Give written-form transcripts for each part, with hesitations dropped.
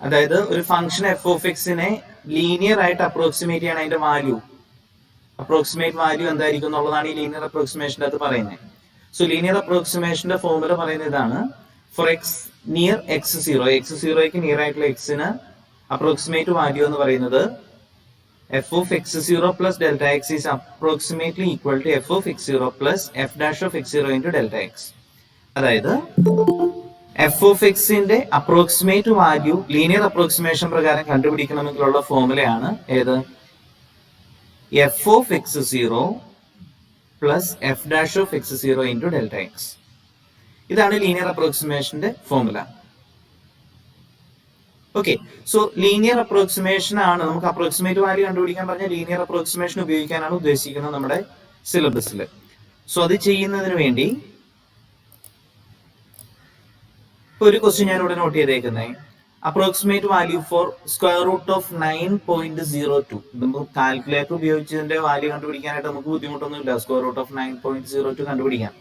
അതായത് ഒരു function F of എക്സിനെ linear ആയിട്ട് അപ്രോക്സിമേറ്റ് ചെയ്യണം, അതിന്റെ വാല്യൂ അപ്രോക്സിമേറ്റ് വാല്യൂ എന്തായിരിക്കും എന്നുള്ളതാണ് ഈ ലീനിയർ അപ്രോക്സിമേഷൻ്റെ അത് പറയുന്നത്. സോ ലീനിയർ അപ്രോക്സിമേഷന്റെ ഫോർമുല പറയുന്നത് ഇതാണ്: for x near x zero, x സീറോയ്ക്ക് നിയർ ആയിട്ടുള്ള എക്സിന് അപ്രോക്സിമേറ്റ് വാല്യൂ എന്ന് പറയുന്നത് f of x zero plus delta x is approximately equal to f of x zero plus f dash of x zero into delta x. അതായത് f of എക്സിന്റെ approximate value linear approximation പ്രകാരം കണ്ടുപിടിക്കണമെങ്കിലുള്ള ഫോർമുലയാണ് ഏത്? F of x zero plus f dash of x zero into delta x. ഇതാണ് linear അപ്രോക്സിമേഷന്റെ formula. Okay, so linear approximation ആണ് നമുക്ക് approximate value കണ്ടുപിടിക്കാൻ പറഞ്ഞ ലീനിയർ അപ്രോക്സിമേഷൻ ഉപയോഗിക്കാനാണ് ഉദ്ദേശിക്കുന്നത് നമ്മുടെ സിലബസിൽ. സോ അത് ചെയ്യുന്നതിന് വേണ്ടി ഒരു ക്വസ്റ്റ്യൻ ഞാൻ ഇവിടെ നോട്ട് ചെയ്തേക്കുന്നത്: approximate value for square root of 9.02. നമുക്ക് കാൽക്കുലേറ്റർ ഉപയോഗിച്ചതിന്റെ വാല്യൂ കണ്ടുപിടിക്കാനായിട്ട് നമുക്ക് ബുദ്ധിമുട്ടൊന്നുമില്ല, സ്ക്വയർ റൂട്ട് ഓഫ് 9.02 കണ്ടുപിടിക്കാം.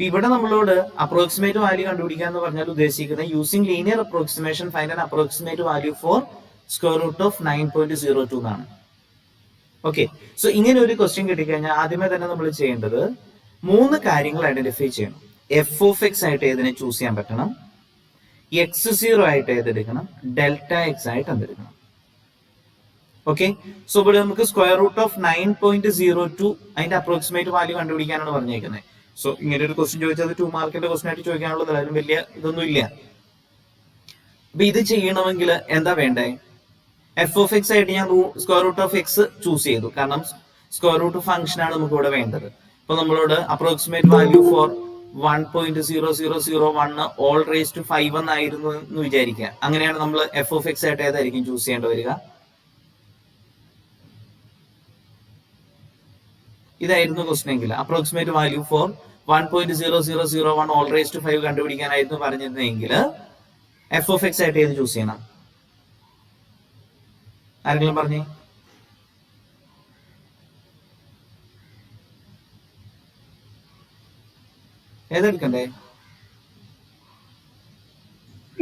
ഇവിടെ നമ്മളോട് അപ്രോക്സിമേറ്റ് വാല്യൂ കണ്ടുപിടിക്കുക എന്ന് പറഞ്ഞാൽ ഉദ്ദേശിക്കുന്നത് using linear approximation find an approximate value for square root of 9.02 എന്നാണ്. ഓക്കെ, സോ ഇങ്ങനെ ഒരു ക്വസ്റ്റ്യൻ കിട്ടിക്കഴിഞ്ഞാൽ ആദ്യമേ തന്നെ നമ്മൾ ചെയ്യേണ്ടത് 3 കാര്യങ്ങൾ ഐഡന്റിഫൈ ചെയ്യണം. എഫ് ഓഫ് എക്സ് ആയിട്ട് ഏതിനെ ചൂസ് ചെയ്യാൻ പറ്റണം, എക്സ് സീറോ ആയിട്ട് ഏതെടുക്കണം, ഡെൽറ്റ എക്സ് ആയിട്ട് എന്തെടുക്കണം. ഓക്കെ, സോ ഇവിടെ നമുക്ക് സ്ക്വയർ റൂട്ട് ഓഫ് 9.02 അതിന്റെ അപ്രോക്സിമേറ്റ് വാല്യൂ കണ്ടുപിടിക്കാനാണ് പറഞ്ഞേക്കുന്നത്. സോ ഇങ്ങനെ ഒരു ക്വസ്റ്റ്യൻ ചോദിച്ചത് 2 മാർക്കിന്റെ ക്വസ്റ്റ്യൻ ആയിട്ട് ചോദിക്കാനുള്ളത് അതിലും വലിയ ഇതൊന്നും ഇല്ല. അപ്പൊ ഇത് ചെയ്യണമെങ്കിൽ എന്താ വേണ്ടേ? എഫ് ഓഫ് എക്സ് ആയിട്ട് ഞാൻ square root of x choose ചെയ്തു, കാരണം സ്ക്വയർ റൂട്ട് ഫംഗ്ഷൻ ആണ് നമുക്ക് ഇവിടെ വേണ്ടത്. അപ്പൊ നമ്മളോട് approximate value for 1.0001 whole raise to 5 എന്നായിരുന്നു എന്ന് വിചാരിക്കുക. അങ്ങനെയാണ് നമ്മൾ എഫ് ഓഫ് എക്സ് ആയിട്ട് ഏതായിരിക്കും ചൂസ് ചെയ്യേണ്ടി വരിക? ഇതായിരുന്നു ക്വസ്റ്റൻ എങ്കിൽ approximate value for 1.0001 whole raise to 5 കണ്ടുപിടിക്കാനായിരുന്നു പറഞ്ഞിരുന്നെങ്കിൽ എഫ് ഓഫ് എക്സ് ആയിട്ട് ഏത് ചൂസ് ചെയ്യണം? ആരെങ്കിലും പറഞ്ഞേ? ഏതെടുക്കണ്ടേ?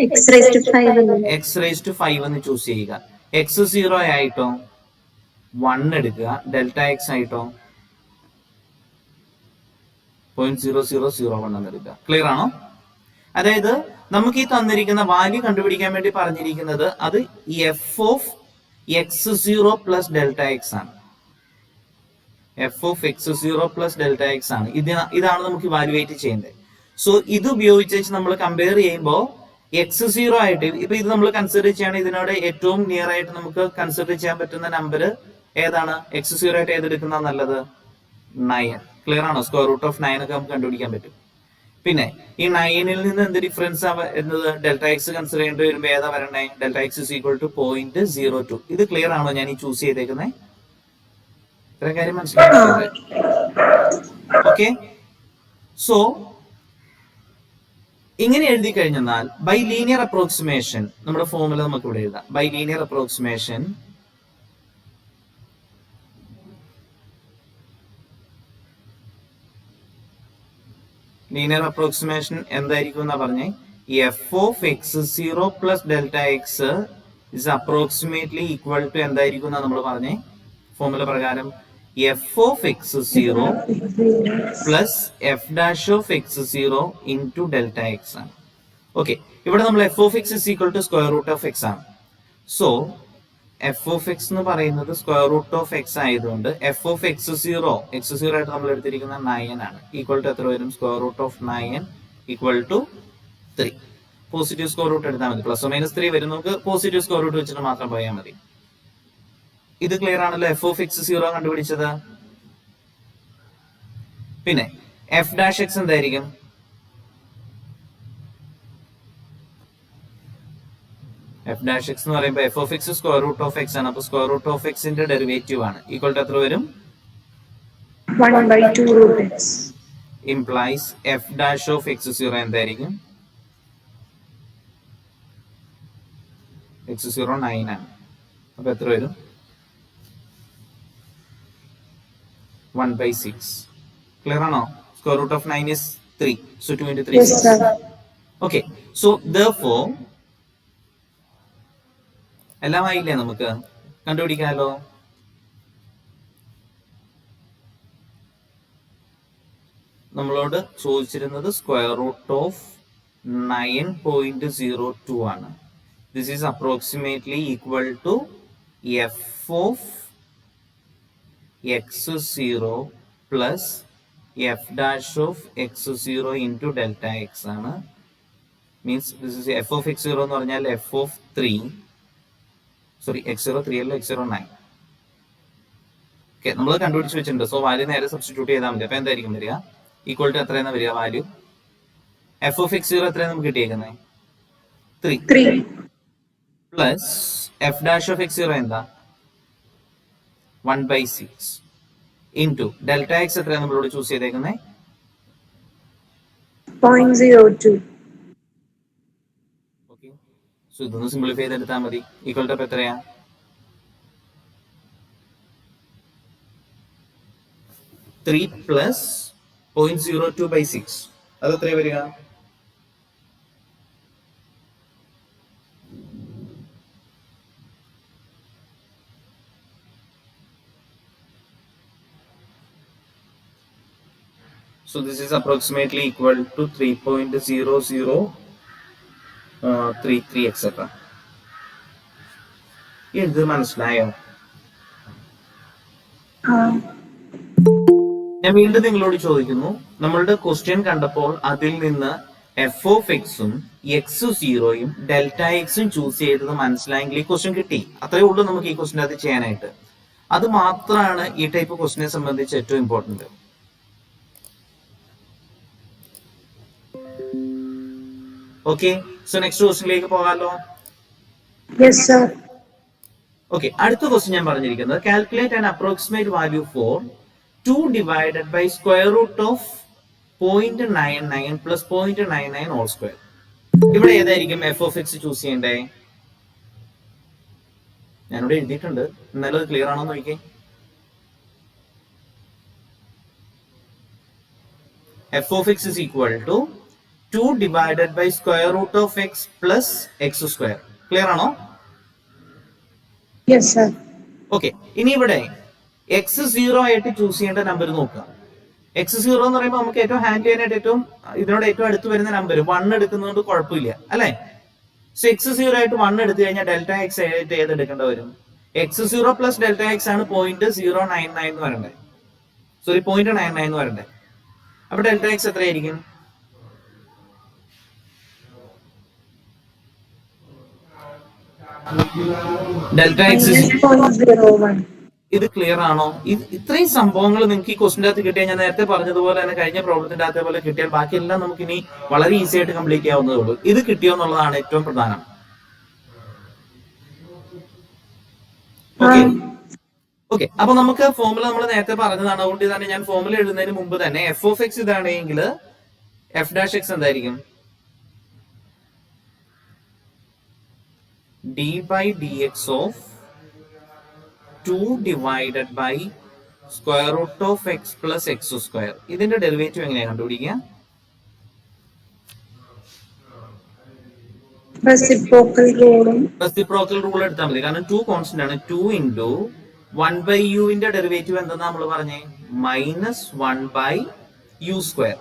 എക്സ് റേസ് ടു 5 എന്ന് ചൂസ് ചെയ്യുക. എക്സ് സീറോ ആയിട്ടോ 1 എടുക്കുക, ഡെൽറ്റ എക്സ് ആയിട്ടോ 0.0001 എന്ന് എടുക്കുക. ക്ലിയർ ആണോ? അതായത് നമുക്ക് ഈ തന്നിരിക്കുന്ന വാല്യൂ കണ്ടുപിടിക്കാൻ വേണ്ടി പറഞ്ഞിരിക്കുന്നത് അത് f of x zero plus delta x ആണ്. F of x zero plus delta x ആണ്. ഇതാണ് നമുക്ക് ഇവാലുവേറ്റ് ചെയ്യേണ്ടത്. സോ ഇത് ഉപയോഗിച്ച് നമ്മൾ കമ്പയർ ചെയ്യുമ്പോൾ എക്സ് സീറോ ആയിട്ട് ഇപ്പൊ ഇത് നമ്മൾ കൺസിഡർ ചെയ്യാണ്, ഇതിനോട് ഏറ്റവും നിയർ ആയിട്ട് നമുക്ക് കൺസിഡർ ചെയ്യാൻ പറ്റുന്ന നമ്പർ ഏതാണ്? എക്സ് സീറോ ആയിട്ട് ഏതെടുക്കുന്ന നല്ലത്? 9. ക്ലിയർ ആണോ? സ്ക്വയർ റൂട്ട് ഓഫ് 9 ഒക്കെ നമുക്ക് കണ്ടുപിടിക്കാൻ പറ്റും. പിന്നെ ഈ 9ൽ നിന്ന് എന്ത് ഡിഫറൻസ് എന്നത് ഡെൽറ്റ എക്സ് കൺസിഡർ ചെയ്യേണ്ടി വരുമ്പോൾ ഏതാ വരണേ? Delta x is equal to 0.02. ഇത് ക്ലിയർ ആണോ ഞാൻ ഈ ചൂസ് ചെയ്തേക്കുന്നത്? ഇത്രയും കാര്യം മനസ്സിലാക്കി. ഓക്കെ, സോ ഇങ്ങനെ എഴുതി കഴിഞ്ഞാൽ ബൈ ലീനിയർ അപ്രോക്സിമേഷൻ നമ്മുടെ ഫോർമുല നമുക്ക് ഇവിടെ എഴുതാം. ബൈ ലീനിയർ അപ്രോക്സിമേഷൻ എന്തായിരിക്കും എന്നാ പറഞ്ഞേ? F of x zero plus delta x is approximately equal to എന്തായിരിക്കും എന്നാ നമ്മൾ പറഞ്ഞേ? ഫോർമുല പ്രകാരം f of x zero plus f dash of x zero into delta x ആണ്. ഓക്കെ, ഇവിടെ നമ്മൾ f of x is equal to square root of x ആണ്. So f of x എന്ന് പറയുന്നത് സ്ക്വയർ റൂട്ട് ഓഫ് എക്സ് ആയതുകൊണ്ട് f of x zero ആയിട്ട് നമ്മൾ എടുത്തിരിക്കുന്ന 9 ആണ്. ഈക്വൽ ടു എത്ര വരും? Square root of 9 equal to 3. Positive square root എടുത്താൽ മതി. പ്ലസ് മൈനസ് 3 വരും. നമുക്ക് പോസിറ്റീവ് സ്ക്വയർ റൂട്ട് വെച്ചിട്ട് മാത്രം പോയാൽ മതി. ഇത് ക്ലിയർ ആണല്ലോ? എഫ് ഓഫ് എക്സ് സീറോ കണ്ടുപിടിച്ചത്. പിന്നെ എഫ് ഡാഷ് എക്സ് എന്തായിരിക്കും? എഫ് ഡാഷ് എക്സ് എന്ന് പറയുമ്പോൾ f of x square root of x ആണ്. അപ്പൊ സ്ക്വയർ റൂട്ട് ഓഫ് എക്സിന്റെ ഡെറിവേറ്റീവ് ആണ്. ഈക്വൽ ടു എത്ര വരും? 1/2 root x. Implies f dash of x zero എന്തായിരിക്കും? എക്സ് സീറോ 9 ആണ്. അപ്പൊ എത്ര വരും? 1/6. ക്ലിയർ ആണോ? Square root of 9 is 3. So 2 into 3 is 6. Okay. So therefore എല്ലാം ആയില്ലേ? നമുക്ക് കണ്ടുപിടിക്കാമല്ലോ. നമ്മളോട് ചോദിച്ചിരുന്നത് സ്ക്വയർ റൂട്ട് ഓഫ് 9.02 ആണ്. This is approximately equal to f of x0 plus f dash of x0 into delta x ആണ്. Means this is f of x0 എന്ന് പറഞ്ഞാൽ F of 3, sorry x0 3 അല്ല, x0 9. Okay, നമ്മൾ കണ്ടുപിടിച്ച് വെച്ചിട്ടുണ്ട്. So value നേരെ substitute ചെയ്താൽ മതി. അപ്പൊ എന്തായിരിക്കും വരിക? ഈക്വൽ ടു എത്രയാണ് വരിക വാല്യൂ? എഫ് ഓഫ് x0 എത്രയാണ് നമുക്ക് കിട്ടിയേക്കുന്നത്? 3 plus f dash of x0 എന്താ? 1/6 ഇൻറ്റു ഡെൽറ്റ എക്സ് എത്രയാണ് നമ്മളോട് ചൂസ് ചെയ്തേക്കുന്നത്? 0.02. ഓക്കെ, സോ ഇതൊന്ന് സിംപ്ലിഫൈ ചെയ്തെടുത്താൽ മതി. ഈക്വൽ ടു എത്രയാ? 3 പ്ലസ് 0.02/6. അത് എത്രയാ വരിക? So this is approximately equal to 3.0033 etc. ഇത് മനസ്സിലായോ? ഞാൻ വീണ്ടും നിങ്ങളോട് ചോദിക്കുന്നു, നമ്മളുടെ ക്വസ്റ്റ്യൻ കണ്ടപ്പോൾ അതിൽ നിന്ന് എഫ് ഓഫ് എക്സും x0യും ഡെൽറ്റ എക്സും ചൂസ് ചെയ്തത് മനസ്സിലായെങ്കിൽ ഈ ക്വസ്റ്റ്യൻ കിട്ടി. അത്രയേ ഉള്ളൂ നമുക്ക് ഈ ക്വസ്റ്റ്യൻ അത് ചെയ്യാനായിട്ട്. അത് മാത്രമാണ് ഈ ടൈപ്പ് ക്വസ്റ്റ്യനെ സംബന്ധിച്ച് ഏറ്റവും ഇമ്പോർട്ടന്റ്. ഓക്കെ, സോ നെക്സ്റ്റ് ക്വസ്റ്റ്യനിലേക്ക് പോകാമല്ലോ. Yes, sir. ഓക്കെ, അടുത്ത ക്വസ്റ്റ്യൻ ഞാൻ പറഞ്ഞിരിക്കുന്നത് calculate an approximate value for 2 divided by square root of 0.99 plus 0.99 all square. ഇവിടെ ഏതായിരിക്കും എഫ് ഓഫ് എക്സ് ചൂസ് ചെയ്യണ്ടേ? ഞാനിവിടെ എഴുതിയിട്ടുണ്ട്, എന്നാലും അത് ക്ലിയർ ആണോ നോക്കിയേ. F of X is equal to 2 divided by square root of x plus x square. Clear ആണോ? Yes, sir. ഓക്കെ, ഇനി ഇവിടെ x0 ആയിട്ട് ചൂസ് ചെയ്യേണ്ട നമ്പർ നോക്കുക. x0 എന്ന് പറയുമ്പോൾ നമുക്ക് ഏറ്റവും ഹാൻഡ് ചെയ്യാനായിട്ട് ഇതിനോട് ഏറ്റവും അടുത്ത് വരുന്ന നമ്പർ 1 എടുക്കുന്നതുകൊണ്ട് കുഴപ്പമില്ല അല്ലെ? സോ x0 ആയിട്ട് 1 എടുത്തു കഴിഞ്ഞാൽ ഡെൽറ്റ എക്സ് ആയിട്ട് ഏത് എടുക്കേണ്ട വരും? x0 പ്ലസ് ഡെൽറ്റ എക്സ് ആണ് 0.099 എന്ന് വരണ്ടേ, സോറി 0.99 എന്ന് വരണ്ടേ. അപ്പൊ ഡെൽറ്റ എക്സ് എത്രയായിരിക്കും? Delta X -0.01. ഇത് ക്ലിയർ ആണോ? ഇത്രയും സംഭവങ്ങൾ നിങ്ങൾക്ക് ഈ ക്വസ്റ്റിന്റെ അകത്ത് കിട്ടിയാൽ, ഞാൻ നേരത്തെ പറഞ്ഞതുപോലെ തന്നെ കഴിഞ്ഞ പ്രോബ്ലത്തിന്റെ അകത്തെ പോലെ കിട്ടിയാൽ ബാക്കിയെല്ലാം നമുക്ക് ഇനി വളരെ ഈസി ആയിട്ട് കംപ്ലീറ്റ് ചെയ്യാവുന്നതേ ഉള്ളൂ. ഇത് കിട്ടിയോ എന്നുള്ളതാണ് ഏറ്റവും പ്രധാനം. ഓക്കെ, അപ്പൊ നമുക്ക് ഫോർമുല നമ്മൾ നേരത്തെ പറഞ്ഞതാണ്. അതുകൊണ്ട് തന്നെ ഞാൻ ഫോർമുല എഴുതുന്നതിന് മുമ്പ് തന്നെ എഫ് ഓഫ് എക്സ് ഇതാണെങ്കിൽ എഫ് ഡാഷ് എക്സ് എന്തായിരിക്കും? d/dx of 2 divided by square root of x plus x square. ഇതിന്റെ ഡെറിവേറ്റീവ് എങ്ങനെയാണ് കണ്ടുപിടിക്കുക? റെസിപ്രോക്കൽ റൂൾ എടുത്താൽ മതി. കാരണം 2 കോൺസ്റ്റന്റ് ആണ്. 2 into 1/u ന്റെ ഡെറിവേറ്റീവ് എന്താണെന്ന് നമ്മൾ പറഞ്ഞേ? -1/u square.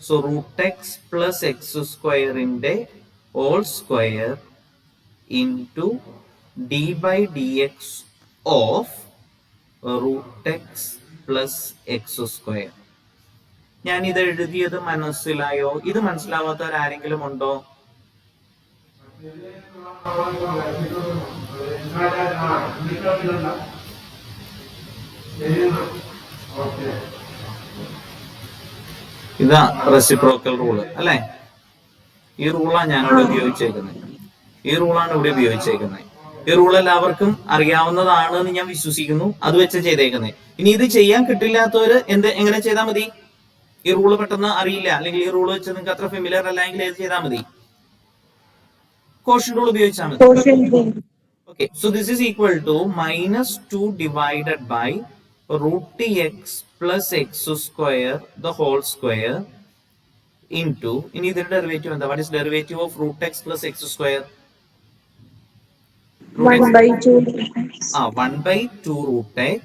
So √x plus x square ന്റെ whole square into d/dx of √x plus x square. ഞാൻ ഇത് എഴുതിയത് മനസ്സിലായോ? ഇത് മനസ്സിലാവാത്തവരാരെങ്കിലും ഉണ്ടോ? ഇതാ റെസിപ്രോക്കൽ റൂള് അല്ലെ? ഈ റൂളാണ് ഞാനിവിടെ ഉപയോഗിച്ചേക്കുന്നത്. ഈ റൂളാണ് ഇവിടെ ഉപയോഗിച്ചേക്കുന്നത്. ഈ റൂൾ എല്ലാവർക്കും അറിയാവുന്നതാണ് എന്ന് ഞാൻ വിശ്വസിക്കുന്നു. അത് വെച്ച് ചെയ്തേക്കുന്നത്. ഇനി ഇത് ചെയ്യാൻ കിട്ടില്ലാത്തവര് എങ്ങനെ ചെയ്താൽ മതി? ഈ റൂള് പെട്ടെന്ന് അറിയില്ല, അല്ലെങ്കിൽ ഈ റൂള് വെച്ച് നിങ്ങൾക്ക് അത്ര ഫെമിലിയർ അല്ലെങ്കിൽ ഏത് ചെയ്താൽ മതി? കോഷ്യന്റ് റൂൾ ഉപയോഗിച്ചാൽ മതി. Okay, so this is equal to -2 divided by √x plus x square the whole square into, ഇനി ഇതിന്റെ ഡെറിവേറ്റീവ് എന്താ? What is derivative of √x plus x square? 1 by 2 1 by 2 root x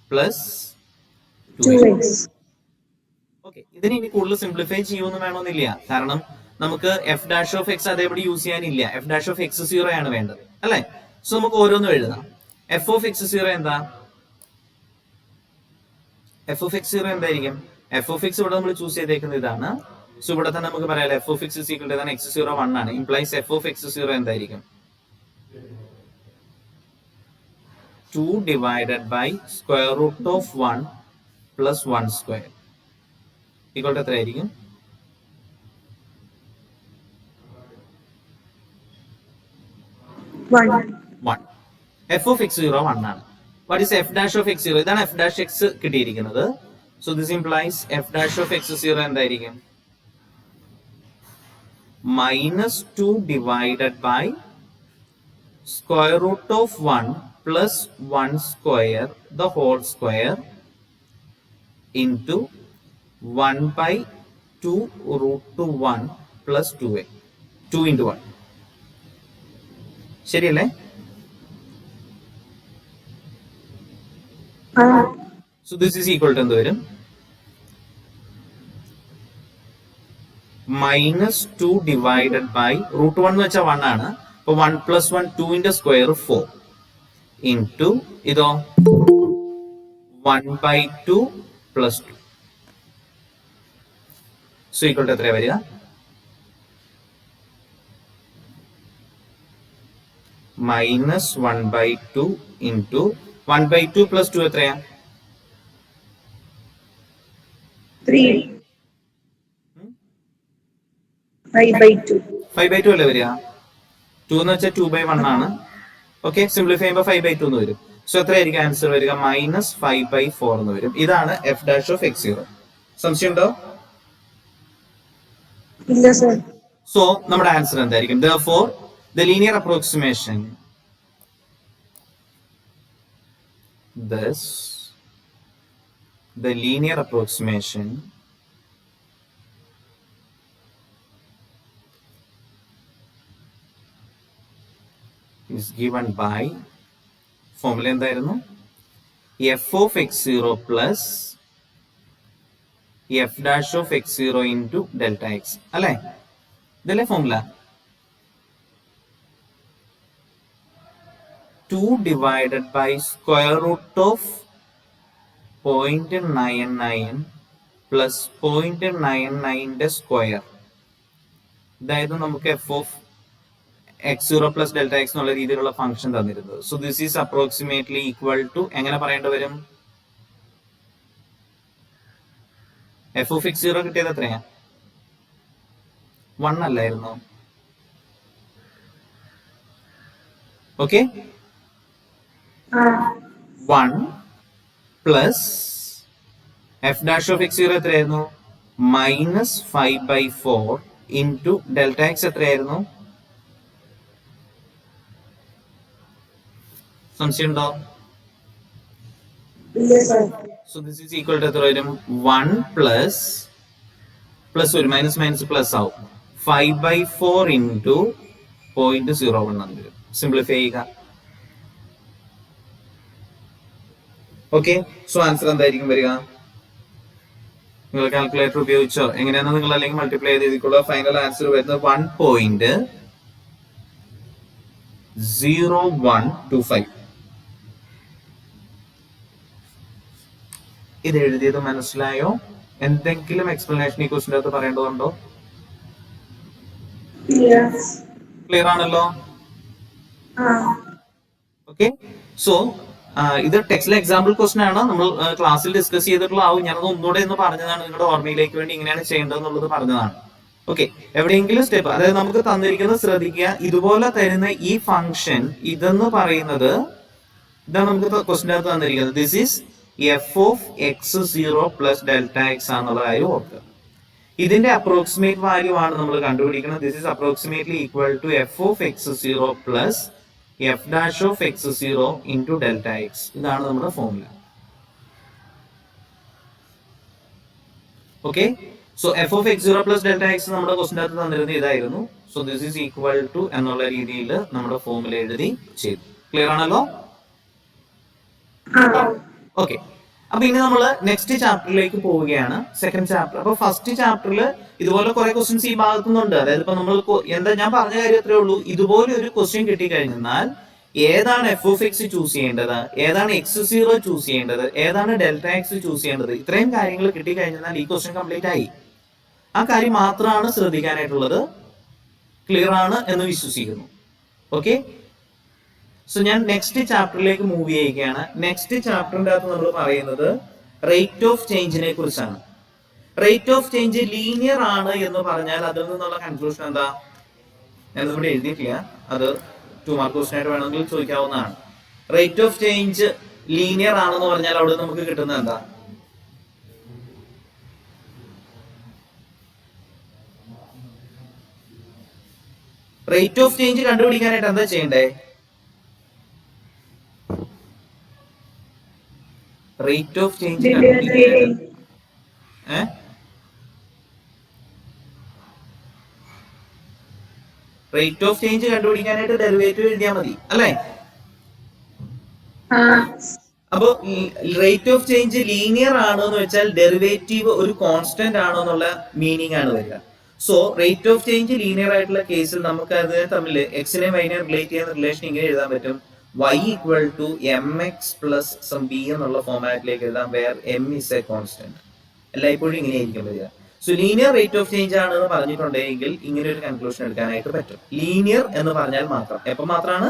plus 2x. 2x. Okay, ഇതിന് ഇനി കൂടുതൽ simplify ചെയ്യുമെന്ന് വേണമെന്നില്ല. കാരണം നമുക്ക് എഫ് ഡാഷ് ഓഫ് എക്സ് അതേപടി യൂസ് ചെയ്യാനില്ല. എഫ് ഡാഷ് ഓഫ് എക്സ് 0 ആണ് വേണ്ടത് അല്ലെ. സോ നമുക്ക് ഓരോന്നും എഴുതാം. എഫ് ഓഫ് എക്സ് 0 എന്താ? എഫ് ഓഫ് എക്സ് 0 എന്തായിരിക്കും? എഫ് ഓഫ് എക്സ് ഇവിടെ നമ്മൾ ചൂസ് ചെയ്തേക്കുന്നത് ഇതാണ്. സോ ഇവിടെ തന്നെ നമുക്ക് പറയാം f of x equal to ഇതാണ് എക്സ് 0 1 ആണ്. ഇംപ്ലൈസ് എഫ് ഓഫ് എക്സ് 0 എന്തായിരിക്കും? 2 divided by square root of 1 plus 1 square equal to എത്രയായിരിക്കും? 1. f of x0 1 ആണ്. What is f dash of x0? ഇതാണ് f dash x കിട്ടിയിരിക്കുന്നത്. So this implies f dash of x0 എന്തായിരിക്കും? -2 divided by square root of 1 plus 1 square the whole square into 1 by 2 root to 1 plus 2a. 2 into 1. ശരിയല്ലേ? So this is equal to എന്ത് വരും? -2 divided by root 1 എന്ന് വെച്ചാൽ 1 ആണ്. അപ്പൊ 1 plus 1 2 ന്റെ square 4 into ഇതോ 1 by 2 plus 2. So equal to എത്രയാ വരിക? -1 by 2 into 1 by 2 plus 2 എത്രയാ? 3. 5 by 2. 5 by 2 അല്ലേ വരിക? 2 എന്ന് വെച്ചാൽ 2 by 1 ആണ്. ഓക്കെ, സിംപ്ലിഫൈ ചെയ്യുമ്പോൾ 5 by 2 എന്ന് വരും. സോ എത്രയായിരിക്കും ആൻസർ വരിക? -5 by 4 എന്ന് വരും. ഇതാണ് എഫ് ഡാഷ് ഓഫ് എക്സ് 0. സംശയം ഉണ്ടോ? ഇല്ല സർ. സോ നമ്മുടെ ആൻസർ എന്തായിരിക്കും? Therefore the linear approximation thus the linear approximation is given by formula എന്തായിരുന്നു? f of x0 plus f dash of x0 into delta x അല്ലേ? ഇതല്ലേ formula? 2 divided by square root of 0.99 plus 0.99 ന്റെ square. അതായത് നമുക്ക് f of x0 plus delta x എന്നുള്ള രീതിയിലുള്ള function തന്നിരുന്നത്. So this is approximately equal to എങ്ങനെ പറയേണ്ടി വരും? എഫ് ഓഫ് x0 കിട്ടിയത് എത്രയാ? 1 അല്ലായിരുന്നോ? Okay, 1 plus f dash of x0 എത്രയായിരുന്നു? -5 by 4 ഇൻറ്റു ഡെൽറ്റ എക്സ് എത്രയായിരുന്നു? സംശയം ഉണ്ടോ? So this is equal to എത്ര വരും? 1 പ്ലസ് ഒരു മൈനസ് പ്ലസ് ആവും. 5 by 4 ഇൻറ്റു 0.01 എന്ന് വരും. സിംപ്ലിഫൈ ചെയ്യുക. ഓക്കെ, സോ ആൻസർ എന്തായിരിക്കും വരിക? നിങ്ങൾ കാൽക്കുലേറ്റർ ഉപയോഗിച്ചോ എങ്ങനെയാണെന്ന് നിങ്ങൾ അല്ലെങ്കിൽ മൾട്ടിപ്ലൈ ചെയ്തിട്ടുള്ള ഫൈനൽ ആൻസർ വരുന്നത് 1.0125. ഇത് എഴുതിയത് മനസ്സിലായോ? എന്തെങ്കിലും എക്സ്പ്ലനേഷൻ ഈ ക്വസ്റ്റിന്റെ അകത്ത് പറയേണ്ടതുണ്ടോ? ക്ലിയർ ആണല്ലോ? ഓക്കെ, സോ ഇത് ടെക്സ്റ്റിലെ എക്സാമ്പിൾ ക്വസ്റ്റൻ ആണ്. നമ്മൾ ക്ലാസ്സിൽ ഡിസ്കസ് ചെയ്തിട്ടുള്ള ആവും. ഞാനത് ഒന്നുകൂടെ എന്ന് പറഞ്ഞതാണ്, നിങ്ങളുടെ ഓർമ്മയിലേക്ക് വേണ്ടി ഇങ്ങനെയാണ് ചെയ്യേണ്ടതെന്നുള്ളത് പറഞ്ഞതാണ്. ഓക്കെ, എവിടെയെങ്കിലും സ്റ്റെപ്പ്, അതായത് നമുക്ക് തന്നിരിക്കുന്നത് ശ്രദ്ധിക്കുക. ഇതുപോലെ തരുന്ന ഈ ഫംഗ്ഷൻ ഇതെന്ന് പറയുന്നത് ഇതാണ് നമുക്ക് ക്വസ്റ്റിന്റെ അകത്ത് തന്നിരിക്കുന്നത്. This is f of x0 plus delta x ആണെന്നുള്ള കാര്യം ഓർക്കുക. ഇതിന്റെ അപ്രോക്സിമേറ്റ് വാല്യൂ ആണ് നമ്മൾ കണ്ടുപിടിക്കുന്നത്. This is approximately equal to f of x0 plus f dash of x0 into delta x. ഇതാണ് നമ്മുടെ formula. Okay, so f of x zero plus delta x നമ്മുടെ ക്വസ്റ്റിൻ്റെ അകത്ത് തന്നിരുന്ന ഇതായിരുന്നു. So this is equal to എന്നുള്ള രീതിയിൽ നമ്മുടെ ഫോമിൽ എഴുതി ചെയ്തു. ക്ലിയർ ആണല്ലോ? ഓക്കെ. അപ്പൊ ഇനി നമ്മൾ നെക്സ്റ്റ് ചാപ്റ്ററിലേക്ക് പോവുകയാണ്, സെക്കൻഡ് ചാപ്റ്റർ. അപ്പൊ ഫസ്റ്റ് ചാപ്റ്ററിൽ ഇതുപോലെ കുറെ ക്വസ്റ്റ്യൻസ് ഈ ഭാഗത്തുനിന്നുണ്ട്. അതായത് ഇപ്പൊ നമ്മൾ എന്താ ഞാൻ പറഞ്ഞ കാര്യം അത്രേ ഉള്ളൂ. ഇതുപോലെ ഒരു ക്വസ്റ്റ്യൻ കിട്ടിക്കഴിഞ്ഞാൽ ഏതാണ് എഫ് ഓഫ് എക്സ് ചൂസ് ചെയ്യേണ്ടത്, ഏതാണ് എക്സ് സീറോ ചൂസ് ചെയ്യേണ്ടത്, ഏതാണ് ഡെൽറ്റ എക്സ് ചൂസ് ചെയ്യേണ്ടത്, ഇത്രയും കാര്യങ്ങൾ കിട്ടിക്കഴിഞ്ഞാൽ ഈ ക്വസ്റ്റ്യൻ കംപ്ലീറ്റ് ആയി. ആ കാര്യം മാത്രമാണ് ശ്രദ്ധിക്കാനായിട്ടുള്ളത്. ക്ലിയർ ആണ് എന്ന് വിശ്വസിക്കുന്നു. ഓക്കെ. സോ ഞാൻ നെക്സ്റ്റ് ചാപ്റ്ററിലേക്ക് മൂവ് ചെയ്യുകയാണ്. നെക്സ്റ്റ് ചാപ്റ്ററിന്റെ അകത്ത് നമ്മൾ പറയുന്നത് റേറ്റ് ഓഫ് ചേഞ്ചിനെ കുറിച്ചാണ്. റേറ്റ് ഓഫ് ചേഞ്ച് ലീനിയർ ആണ് എന്ന് പറഞ്ഞാൽ അതിൽ നിന്നുള്ള കൺക്ലൂഷൻ എന്താ? ഞാനിവിടെ എഴുതിയിട്ടില്ല, അത് 2 മാർക്ക് ക്വസ്റ്റ്യൻ ആയിട്ട് വേണമെങ്കിൽ ചോദിക്കാവുന്നതാണ്. റേറ്റ് ഓഫ് ചേഞ്ച് ലീനിയർ ആണെന്ന് പറഞ്ഞാൽ അവിടെ നമുക്ക് കിട്ടുന്നത് എന്താ? റേറ്റ് ഓഫ് ചേഞ്ച് കണ്ടുപിടിക്കാനായിട്ട് എന്താ ചെയ്യണ്ടേ? Rate of change rate of change കണ്ടുപിടിക്കാനായിട്ട് ഡെറിവേറ്റീവ് എഴുതിയാൽ മതി അല്ലേ? അപ്പൊ റേറ്റ് ഓഫ് ചേഞ്ച് ലീനിയർ ആണോ എന്ന് വെച്ചാൽ ഡെറിവേറ്റീവ് ഒരു കോൺസ്റ്റന്റ് ആണോ എന്നുള്ള മീനിങ് ആണ് വരിക. So rate of change linear ആയിട്ടുള്ള കേസിൽ നമുക്ക് അതിനെ തമ്മിൽ എക്സിനെ വൈനെ റിലേറ്റ് ചെയ്യുന്ന റിലേഷൻ ഇങ്ങനെ എഴുതാൻ പറ്റും. y equal to mx plus some b എന്നുള്ള ഫോമാറ്റിലേക്ക് എഴുതാം, where m is a constant. എല്ലായ്പ്പോഴും ഇങ്ങനെ ആയിരിക്കും വരിക. So linear rate of change ആണ് എന്ന് പറഞ്ഞിട്ടുണ്ടെങ്കിൽ ഇങ്ങനെ ഒരു കൺക്ലൂഷൻ എടുക്കാനായിട്ട് പറ്റും. ലീനിയർ എന്ന് പറഞ്ഞാൽ മാത്രം. എപ്പോൾ മാത്രമാണ്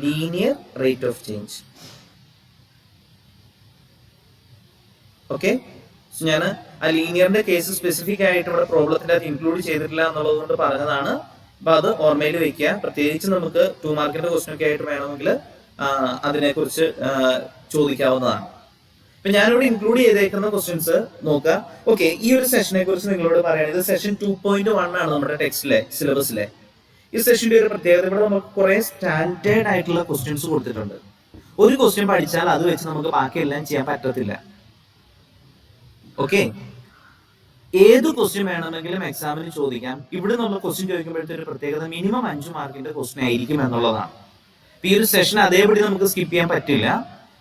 linear rate of change? Okay. So ഞാൻ ആ ലീനിയറിന്റെ കേസ് സ്പെസിഫിക് ആയിട്ട് ഇവിടെ പ്രോബ്ലത്തിന്റെ അത് ഇൻക്ലൂഡ് ചെയ്തിട്ടില്ല എന്നുള്ളത് കൊണ്ട് പറഞ്ഞതാണ്. അപ്പൊ അത് ഓർമ്മയിൽ വെക്കുക. പ്രത്യേകിച്ച് നമുക്ക് 2 മാർക്കിന്റെ ക്വസ്റ്റ്യൻ ഒക്കെ ആയിട്ട് വേണമെങ്കിൽ അതിനെക്കുറിച്ച് ചോദിക്കാവുന്നതാണ്. ഇപ്പൊ ഞാനിവിടെ ഇൻക്ലൂഡ് ചെയ്തേക്കുന്ന ക്വസ്റ്റ്യൻസ് നോക്കുക. ഓക്കെ, ഈ ഒരു സെഷനെ കുറിച്ച് നിങ്ങളോട് പറയുന്നത് സെഷൻ 2.1 ആണ് നമ്മുടെ ടെക്സ്റ്റിലെ സിലബസിലെ. ഈ സെഷന്റെ ഒരു പ്രത്യേകത, ഇവിടെ നമുക്ക് കുറെ സ്റ്റാൻഡേർഡ് ആയിട്ടുള്ള ക്വസ്റ്റ്യൻസ് കൊടുത്തിട്ടുണ്ട്. ഒരു ക്വസ്റ്റ്യൻ പഠിച്ചാൽ അത് വെച്ച് നമുക്ക് ബാക്കിയെല്ലാം ചെയ്യാൻ പറ്റത്തില്ല. ഓക്കെ, ഏത് ക്വസ്റ്റ്യൻ വേണമെങ്കിലും എക്സാമിന് ചോദിക്കാം. ഇവിടെ നമ്മൾ ക്വസ്റ്റ്യൻ ചോദിക്കുമ്പോഴത്തെ ഒരു പ്രത്യേകത മിനിമം 5 മാർക്കിന്റെ ക്വസ്റ്റ്യൻ ആയിരിക്കും എന്നുള്ളതാണ്. ഈ ഒരു സെഷൻ അതേപടി നമുക്ക് സ്കിപ്പ് ചെയ്യാൻ പറ്റില്ല.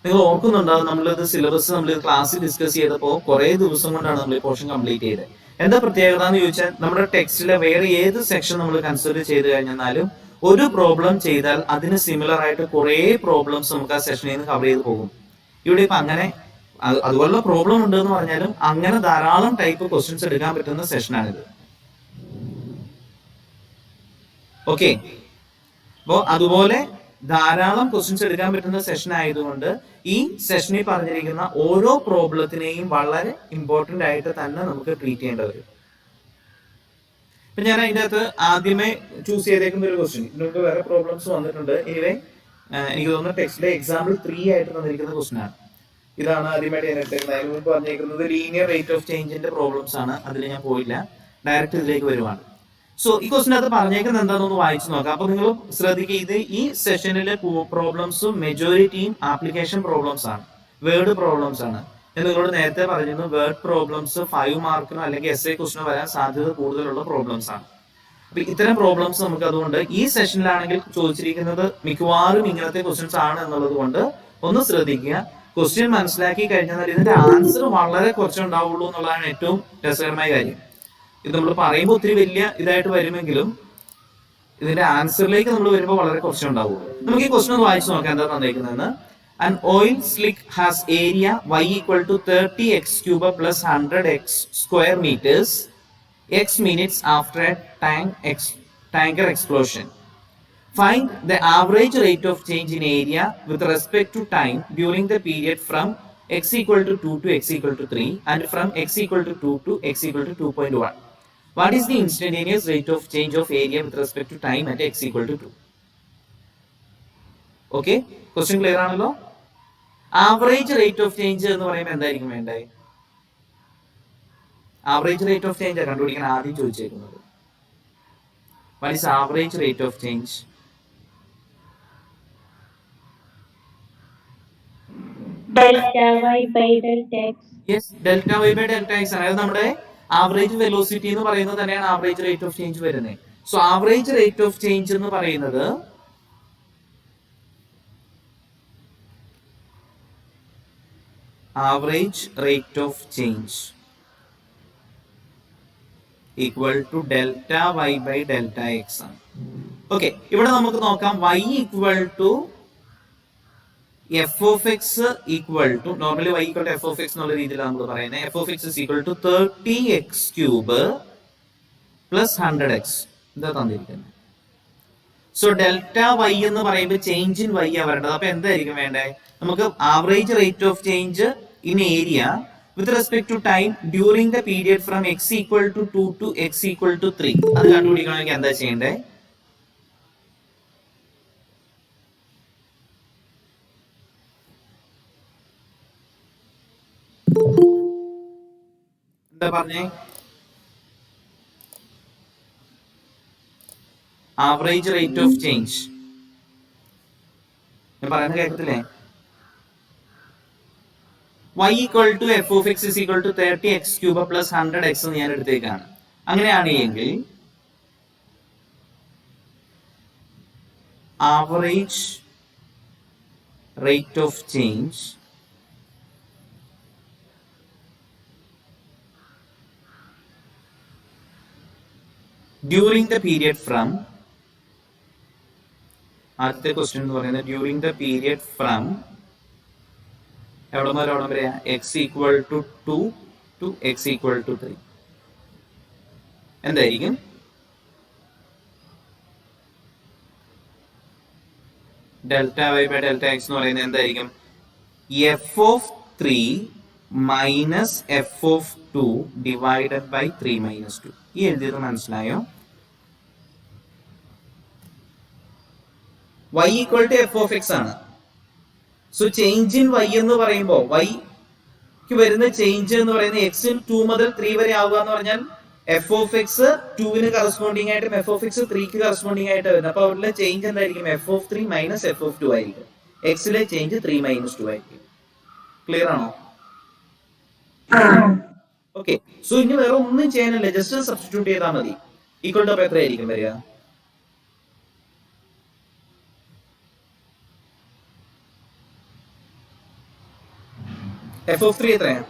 നിങ്ങൾ ഓർക്കുന്നുണ്ടാവും, നമ്മളിത് സിലബസ് നമ്മൾ ക്ലാസ്സിൽ ഡിസ്കസ് ചെയ്തപ്പോൾ കുറെ ദിവസം കൊണ്ടാണ് നമ്മൾ ഈ പോർഷൻ കംപ്ലീറ്റ് ചെയ്തത്. എന്താ പ്രത്യേകത എന്ന് ചോദിച്ചാൽ നമ്മുടെ ടെക്സ്റ്റിലെ വേറെ ഏത് സെക്ഷൻ നമ്മൾ കൺസിഡർ ചെയ്ത് കഴിഞ്ഞാലും ഒരു പ്രോബ്ലം ചെയ്താൽ അതിന് സിമിലർ ആയിട്ട് കുറെ പ്രോബ്ലംസ് നമുക്ക് ആ സെഷനിൽ നിന്ന് കവർ ചെയ്ത് പോകും. ഇവിടെ ഇപ്പൊ അങ്ങനെ അതുപോലുള്ള പ്രോബ്ലം ഉണ്ട് എന്ന് പറഞ്ഞാലും അങ്ങനെ ധാരാളം ടൈപ്പ് ക്വസ്റ്റ്യൻസ് എടുക്കാൻ പറ്റുന്ന സെഷനാണിത്. ഓക്കെ, അപ്പോ അതുപോലെ ധാരാളം ക്വസ്റ്റ്യൻസ് എടുക്കാൻ പറ്റുന്ന സെഷൻ ആയതുകൊണ്ട് ഈ സെഷനിൽ പറഞ്ഞിരിക്കുന്ന ഓരോ പ്രോബ്ലത്തിനെയും വളരെ ഇമ്പോർട്ടന്റ് ആയിട്ട് തന്നെ നമുക്ക് ട്രീറ്റ് ചെയ്യേണ്ടി വരും. ഇപ്പൊ ഞാൻ അതിന്റെ അകത്ത് ആദ്യമേ ചൂസ് ചെയ്തേക്കുന്ന ഒരു ക്വസ്റ്റ്യൻ, ഇതിനൊക്കെ വേറെ പ്രോബ്ലംസ് വന്നിട്ടുണ്ട്. എനിവേ എനിക്ക് തോന്നുന്നു ടെക്സ്റ്റിലെ എക്സാമ്പിൾ 3 ആയിട്ട് തന്നിരിക്കുന്ന ക്വസ്റ്റ്യൻ ആണ്. ഇതാണ് ആദ്യമായിട്ട് ഞാൻ എടുത്തേക്കുന്നത്. അതിന് മുമ്പ് പറഞ്ഞേക്കുന്നത് ലീനിയർ റേറ്റ് ഓഫ് ചേഞ്ചിന്റെ പ്രോബ്ലംസ് ആണ്. അതിൽ ഞാൻ പോയില്ല, ഡയറക്റ്റ് ഇതിലേക്ക് വരുവാണ്. സോ ഈ ക്വസ്റ്റിനകത്ത് പറഞ്ഞേക്കുന്നത് എന്താണെന്ന് വായിച്ചു നോക്കാം. അപ്പൊ നിങ്ങൾ ശ്രദ്ധിക്കുക, ഇത് ഈ സെഷനിലെ പ്രോബ്ലംസും മെജോറിറ്റിയും ആപ്ലിക്കേഷൻ പ്രോബ്ലംസ് ആണ്, വേർഡ് പ്രോബ്ലംസ് ആണ്. ഞാൻ നിങ്ങളോട് നേരത്തെ പറഞ്ഞിരുന്നു, വേർഡ് പ്രോബ്ലംസ് 5 മാർക്കിനോ അല്ലെങ്കിൽ എസ് എ ക്വസ്റ്റിനോ വരാൻ സാധ്യത കൂടുതലുള്ള പ്രോബ്ലംസ് ആണ്. അപ്പൊ ഇത്തരം പ്രോബ്ലംസ് നമുക്ക് അതുകൊണ്ട് ഈ സെഷനിലാണെങ്കിൽ ചോദിച്ചിരിക്കുന്നത് മിക്കവാറും ഇങ്ങനത്തെ ക്വസ്റ്റ്യൻസ് ആണ് എന്നുള്ളത് കൊണ്ട് ഒന്ന് ശ്രദ്ധിക്കുക. ക്വസ്റ്റ്യൻ മനസ്സിലാക്കി കഴിഞ്ഞാൽ ഇതിന്റെ ആൻസർ വളരെ കുറച്ചുണ്ടാവുള്ളൂ എന്നുള്ളതാണ് ഏറ്റവും രസകരമായ കാര്യം. ഇത് നമ്മൾ പറയുമ്പോൾ ഒത്തിരി വലിയ ഇതായിട്ട് വരുമെങ്കിലും ഇതിന്റെ ആൻസറിലേക്ക് നമ്മൾ വരുമ്പോൾ വളരെ കുറച്ചുണ്ടാവുള്ളൂ. നമുക്ക് ഈ ക്വസ്റ്റ്യൻ ഒന്ന് വായിച്ചു നോക്കാം എന്താ തന്നേക്കുന്നതെന്ന്. An oil slick has area y equal to 30x cube plus 100x square meters x minutes after a tanker explosion. Find the average rate of change in area with respect to time during the period from x equal to 2 to x equal to 3 and from x equal to 2 to x equal to 2.1. What is the instantaneous rate of change of area with respect to time at x equal to 2? Okay, question clear ആണല്ലോ? Average rate of change എന്ന് പറയുമ്പോൾ എന്തായിരിക്കും വേണ്ടേ? Average rate of change കണ്ടുപിടിക്കാൻ ആദ്യം ചോദിച്ചേക്കുന്നത്. What is average rate of change? Delta y by delta x. Yes, delta y by delta x ആണ്. അത് നമ്മുടെ ആവറേജ് വെലോസിറ്റി എന്ന് പറയുന്നത് തന്നെയാണ് ആവറേജ് റേറ്റ് ഓഫ് ചേഞ്ച് വരുന്നത്. So average rate of change എന്ന് പറയുന്നത് average rate of change equal to delta y by delta x ആണ്. ഓക്കെ, ഇവിടെ നമുക്ക് നോക്കാം y equal to f of x equal to, normally y equal to f of x എന്നുള്ള രീതിയിലാണ് നമ്മൾ പറയുന്നത്. F of x equal to 30x cube plus 100x എന്താ തന്നിരിക്കുന്നത്. സോ ഡെൽറ്റ വൈ എന്ന് പറയുമ്പോൾ ചേഞ്ച് ഇൻ വൈ ആ വരേണ്ടത്. അപ്പൊ എന്തായിരിക്കും വേണ്ടത്? നമുക്ക് average rate of change in area with respect to time during the period from x equal to 2 to x equal to 3 അത് കണ്ടുപിടിക്കണമെങ്കിൽ എന്താ ചെയ്യേണ്ടേ? എന്താ പറഞ്ഞേ? Average rate of change. ഞാൻ പറയുന്നത് കേൾക്കത്തില്ലേ? y equal to f of x is equal to 30x cube plus 100x എന്ന് ഞാൻ എടുത്തേക്കാണ്. അങ്ങനെയാണെങ്കിൽ average rate of change during the period from, ആദ്യത്തെ ക്വസ്റ്റ്യൻ എന്ന് പറയുന്നത് ഡ്യൂറിംഗ് ദ പീരിയഡ് ഫ്രം എവിടെ മുതൽ എവിടെ വരെയാ? X equal to 2 to x equal to 3 എന്തായിരിക്കും? Delta y by delta x എന്ന് പറയുന്നത് എന്തായിരിക്കും? F of 3 minus f of 2 divided by 3 minus 2. ഈ എഴുതിയത് മനസ്സിലായോ? y equal to f of x ആണ്. സോ ചേഞ്ച് ഇൻ y എന്ന് പറയുമ്പോൾ y വരുന്ന ചേഞ്ച് എന്ന് പറയുന്നത് x 2 മുതൽ 3 വരെ ആവുക എന്ന് പറഞ്ഞാൽ എഫ് ഓഫ് എക്സ് 2 കറസ്പോണ്ടിങ് ആയിട്ടും എഫ് ഓഫ് എക്സ് 3 കറസ്പോണ്ടിങ് ആയിട്ട് വരുന്നത്. അപ്പൊ അവരുടെ ചേഞ്ച് എന്തായിരിക്കും? F of 3 minus f of 2 ആയിരിക്കും. എക്സിലെ ചേഞ്ച് 3 മൈനസ് 2 ആയിരിക്കും. ക്ലിയർ ആണോ? ഓക്കെ, സോ ഇനി വേറെ ഒന്നും ചെയ്യാനല്ല, ജസ്റ്റ് സബ്സ്റ്റിറ്റ്യൂട്ട് ചെയ്താൽ മതി. ഈക്വൽ ടു എത്ര ആയിരിക്കും വരിക? എഫ് ഓഫ് 3 എത്രയാണ്?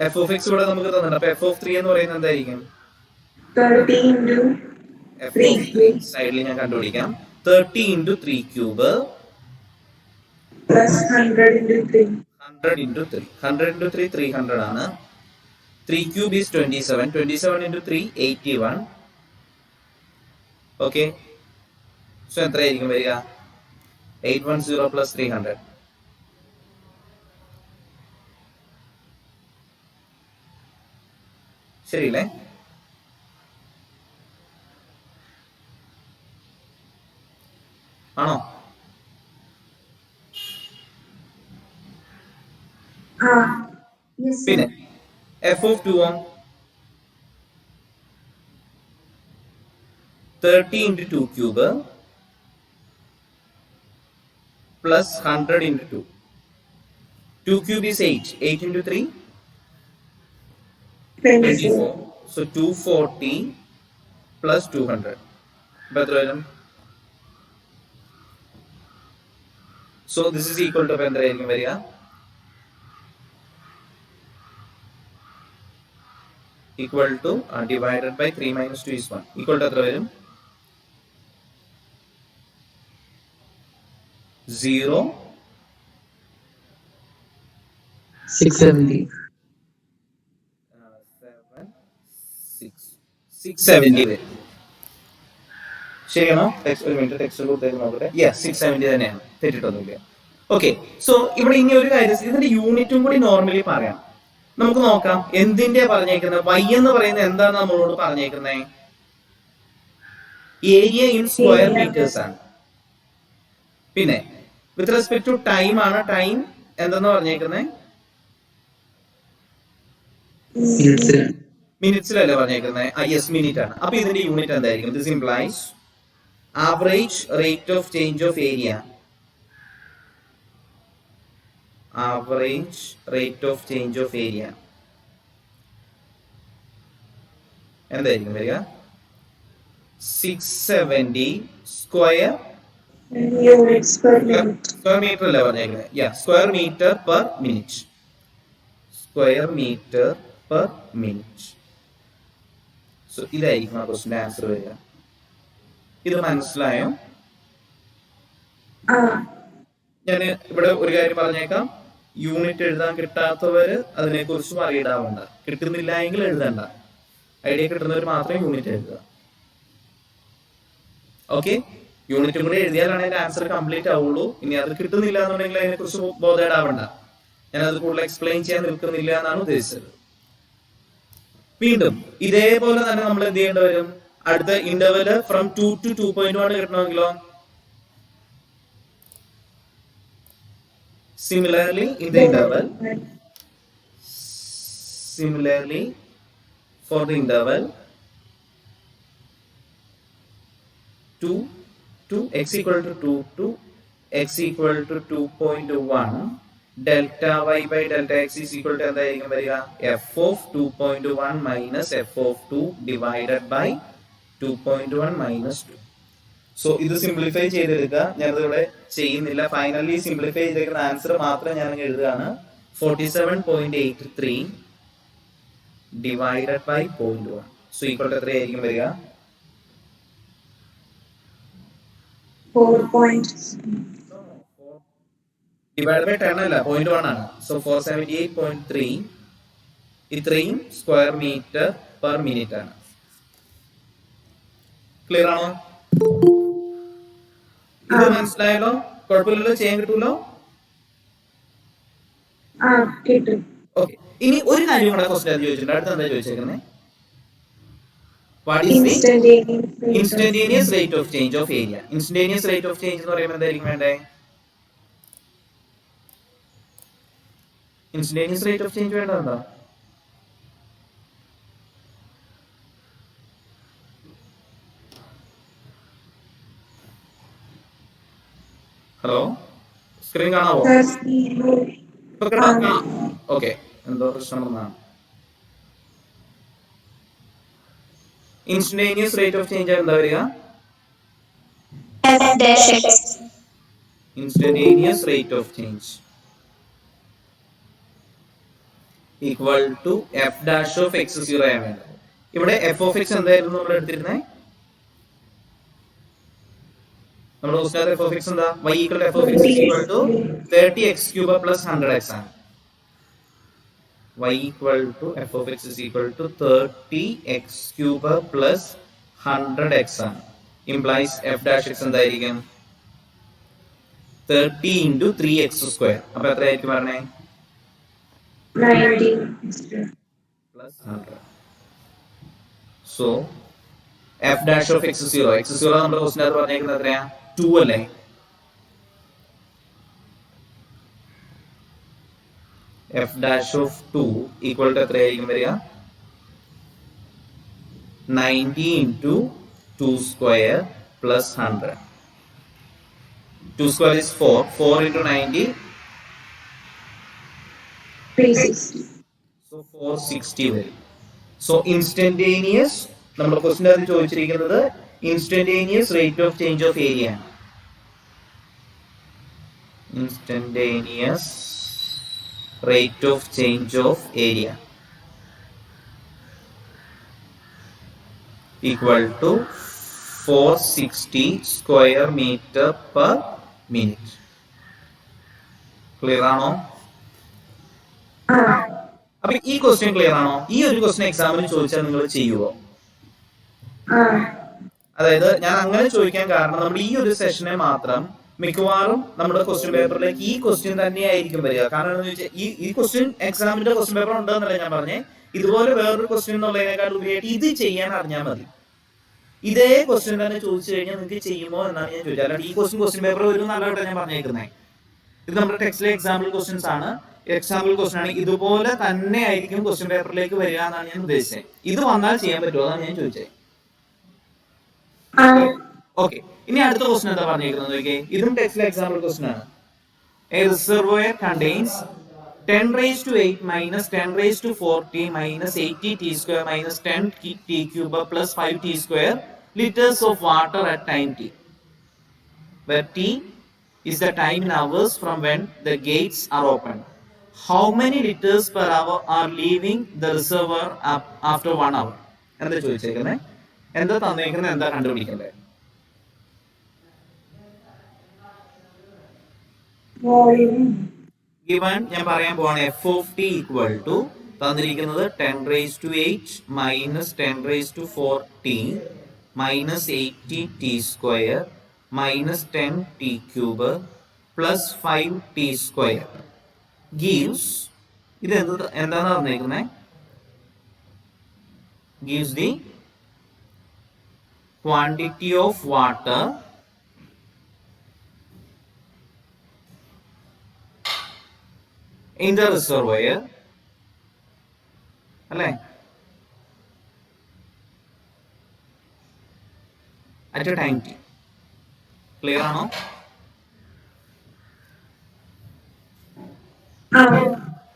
എഫ് ഓഫ് എക്സ് ഇവിടെ നമുക്ക് തന്നിട്ടുണ്ട്. അപ്പൊ എഫ് ഓഫ് 3 എന്ന് പറയുന്നത് എന്തായിരിക്കും? സൈഡിൽ ഞാൻ കണ്ടുപിടിക്കാം. 30 into 3 cube plus 100 into 3. 100 into 3. 100 into 3 300 ആണ്. 3 cube is 27. 27 into 3 81. Okay, so എത്രയായിരിക്കും വരിക? 810 plus 300. ശരിയല്ലേ? ആണോ? പിന്നെ F of 2 30 into 2 cube plus 100 into 2. 2 cube is 8. 8 into 3 24. So 240 plus 200. എത്ര വരും? So this is equal to എന്തായിരിക്കും വരിക? Equal to divided by 3 minus 2 is 1. Equal to എത്ര വരും? 0 670. 670 വരും. ശരിയാണോ? ഒരു മിനിറ്റ് ടെക്സ്റ്റ് കൊടുത്തേക്ക് നോക്കട്ടെ. 670 തന്നെയാണ്, തെറ്റിട്ടൊന്നുമില്ല. ഓക്കെ, സോ ഇവിടെ ഇനി ഒരു കാര്യം, ഇതിന്റെ യൂണിറ്റും കൂടി നോർമലി പറയാം. നമുക്ക് നോക്കാം എന്തിന്റെ പറഞ്ഞേക്കുന്നത്. y എന്ന് പറയുന്നത് എന്താണ് നമ്മളോട് പറഞ്ഞേക്കുന്നത്? ഏരിയ ഇൻ സ്ക്വയർ മീറ്റേഴ്സ് ആണ്. പിന്നെ വിത്ത് റെസ്പെക്ട് ടു ടൈം ആണ്. ടൈം എന്തെന്ന് പറഞ്ഞേക്കുന്നത്? മിനിറ്റ്സിലല്ലേ പറഞ്ഞേക്കുന്നത്? യെസ്, മിനിറ്റ് ആണ്. അപ്പൊ ഇതിന്റെ യൂണിറ്റ് എന്തായിരിക്കും? This implies average rate of change of area. Average rate of change of area എന്തായിരിക്കും വരിക? 670 square units per minute. Square metre അല്ലേ പറഞ്ഞേക്കുന്നത്? Square metre per minute. Square metre per minute. So ഇതായിരിക്കും ആ ക്വസ്റ്റിന്റെ ആൻസർ വരിക. ഇത് മനസ്സിലായോ? ഞാൻ ഇവിടെ ഒരു കാര്യം പറഞ്ഞേക്കാം. യൂണിറ്റ് എഴുതാൻ കിട്ടാത്തവര് അതിനെ കുറിച്ച് അറിയിടാവണ്ട. കിട്ടുന്നില്ല എങ്കിൽ എഴുതണ്ട. ഐഡിയ കിട്ടുന്നവർ മാത്രമേ യൂണിറ്റ് എഴുതുക. ഓക്കെ, യൂണിറ്റും കൂടെ എഴുതിയാലാണ് അതിന്റെ ആൻസർ കംപ്ലീറ്റ് ആവുള്ളൂ. ഇനി അത് കിട്ടുന്നില്ല എന്നുണ്ടെങ്കിൽ അതിനെ കുറിച്ച് ബോധേടാവണ്ട. ഞാനത് കൂടുതൽ എക്സ്പ്ലെയിൻ ചെയ്യാൻ നിൽക്കുന്നില്ല എന്നാണ് ഉദ്ദേശിച്ചത്. വീണ്ടും ഇതേപോലെ തന്നെ നമ്മൾ എന്ത് ചെയ്യേണ്ടി വരും? അടുത്ത interval from 2 to 2.1 കിട്ടണമെങ്കിലോ similarly in the interval, similarly for the interval 2 to x equal to 2 to x equal to 2.1, delta y by delta x is equal to എന്തായിരിക്കും വരിക? f of 2.1 minus f of 2 divided by 2.1 minus 2. So ഇത് simplify ചെയ്തെടുക്കുക. ഞാനത് ഇവിടെ ചെയ്യുന്നില്ല. Finally simplify ചെയ്തേക്കുന്ന answer മാത്രം ഞാൻ എഴുതുകയാണ്. 47.83 divided by 0.1. So equal to എത്രയായിരിക്കും വരിക? 4. ഡിവൈഡ് ബൈ 10 അല്ല, 0.1 ആണ്. സോ 478.3 ഇത്രയും സ്ക്വയർ മീറ്റർ പെർ മിനിറ്റ് ആണ്. ക്ലിയർ ആണോ? ഇത് മനസ്സിലായല്ലോ? കുഴപ്പമില്ലല്ലോ? ചെയ്യാൻ കിട്ടൂലോ? ഓക്കെ, ഇനി ഒരു കാര്യം കൂടെ ക്വസ്റ്റ്യൻ ചോദിച്ചിട്ടുണ്ട്. അടുത്ത എന്താ ചോദിച്ചേക്കുന്നത്? What is the instantaneous rate of change of area? Instantaneous rate of change എന്ന് പറയുമ്പോൾ എന്തായിരിക്കും വേണ്ടേ? ഇൻസ്റ്റന്റേനിയസ് റേറ്റ് ഓഫ് ചേഞ്ച് വേണ്ടതെന്താ? ഹലോ, സ്ക്രീൻ കാണാവോ? ഓക്കെ, എന്തോ പ്രശ്നം വന്നതാണ്. ഇൻസ്റ്റന്റേനിയസ് റേറ്റ് ഓഫ് ചേഞ്ച് എന്താ വരിക? Instantaneous rate of change equal to f dash of x 0 ആണ് വേണ്ടത്. ഇവിടെ എഫ് ഓഫ് എക്സ് എന്തായിരുന്നു നമ്മൾ എടുത്തിരുന്നത്? നമ്മുടെ ക്വസ്റ്റ്യൻ എഫ് ഓഫ് എക്സ് എന്താ? y equal to f of x equal to 30x cube plus 100x ആണ്. y equal to f of x is equal to 30x cube plus 100x ആണ്. Implies f dash x എന്തായിരിക്കും? 30 into 3x square. അപ്പൊ എത്രയായിരിക്കും പറഞ്ഞേ? 90 plus 100. So f dash of x 0. x 0 നമ്മുടെ question പറഞ്ഞേക്കുന്നത് എത്രയാ? 2 അല്ലേ? f dash of 2 equal to എത്രയായിരിക്കും വരിക? 90 into 2 square plus 100. 2 square is 4. 4 into 90. 360. So 460 വരും. So instantaneous നമ്മുടെ ക്വസ്റ്റ്യൻ അത് ചോദിച്ചിരിക്കുന്നത് instantaneous rate of change of area ആണ്. Instantaneous rate of change of area equal to 460 square metre per minute. Clear ആണോ? അപ്പൊ ഈ ക്വസ്റ്റ്യൻ ക്ലിയർ ആണോ? ഈ ഒരു ക്വസ്റ്റ്യൻ എക്സാമിന് ചോദിച്ചാൽ നിങ്ങൾ ചെയ്യുമോ? അതായത് ഞാൻ അങ്ങനെ ചോദിക്കാൻ കാരണം നമ്മൾ ഈ ഒരു സെഷനെ മാത്രം മിക്കവാറും നമ്മുടെ ക്വസ്റ്റ്യൻ പേപ്പറിലേക്ക് ഈ ക്വസ്റ്റ്യൻ തന്നെയായിരിക്കും വരിക. കാരണം എന്താണെന്ന് വെച്ചാൽ ഈ ക്വസ്റ്റ്യൻ എക്സാമിന്റെ ക്വസ്റ്റ്യൻ പേപ്പർ ഉണ്ടെന്നല്ല ഞാൻ പറഞ്ഞേ. ഇതുപോലെ വേറൊരു ക്വസ്റ്റ്യൻ എന്നുള്ളതിനേക്കാൾ ഉപരിയായിട്ട് ഇത് ചെയ്യാൻ അറിഞ്ഞാൽ മതി. ഇതേ ക്വസ്റ്റ്യൻ തന്നെ ചോദിച്ചു കഴിഞ്ഞാൽ നിങ്ങൾക്ക് ചെയ്യുമോ എന്നാണ് ഞാൻ ചോദിച്ചത്. അല്ലാണ്ട് ഈ ക്വസ്റ്റ്യൻ പേപ്പർ വരും നല്ലതായിട്ട് ഞാൻ പറഞ്ഞേക്കുന്നത്. ഇത് നമ്മുടെ ടെക്സ്റ്റിലെ എക്സാമ്പിൾ ക്വസ്റ്റ്യൻസ് ആണ്. എക്സാമ്പിൾ ക്വസ്റ്റ്യൻ ആണ്. ഇതുപോലെ തന്നെ ആയിരിക്കും ക്വസ്റ്റ്യൻ പേപ്പറിലേക്ക് വരിക എന്നാണ് ഞാൻ ഉദ്ദേശിച്ചത്. ഇത് വന്നാൽ ചെയ്യാൻ പറ്റുമോ എന്നാണ് ഞാൻ ചോദിച്ചത്. ഓക്കെ, ഇനി അടുത്ത ക്വസ്റ്റ്യൻ എന്താ പറഞ്ഞേക്കുന്നത്? ഇതും ടെക്സ്റ്റിലെ എക്സാമ്പിൾ ക്വസ്റ്റ്യൻ ആണ്. A reservoir contains 10 raised to 8 minus 10 raised to 4t minus 80 t square minus 10 t cube plus 5 t square liters of water at time t, where t is the time in hours from when the gates are opened. How many liters per hour are leaving the reservoir after 1 hour? എന്താ ചോദിച്ചേക്കുന്നത്? എന്താ തന്നേക്കുന്നത്? എന്താ കണ്ടുപിടിക്കണ്ടേ? Volume. Given ഞാൻ പറയാൻ പോവാണ് f of t equal to തന്നിരിക്കുന്നത് 10 raised to 8 minus 10 raised to 4t minus 80 t square minus 10 t cube plus 5 t square gives ഇത് എന്താണ് തന്നിരിക്കുന്നത്? Gives the quantity of water in the reservoir അല്ലേ at a time t. Clear ആണോ?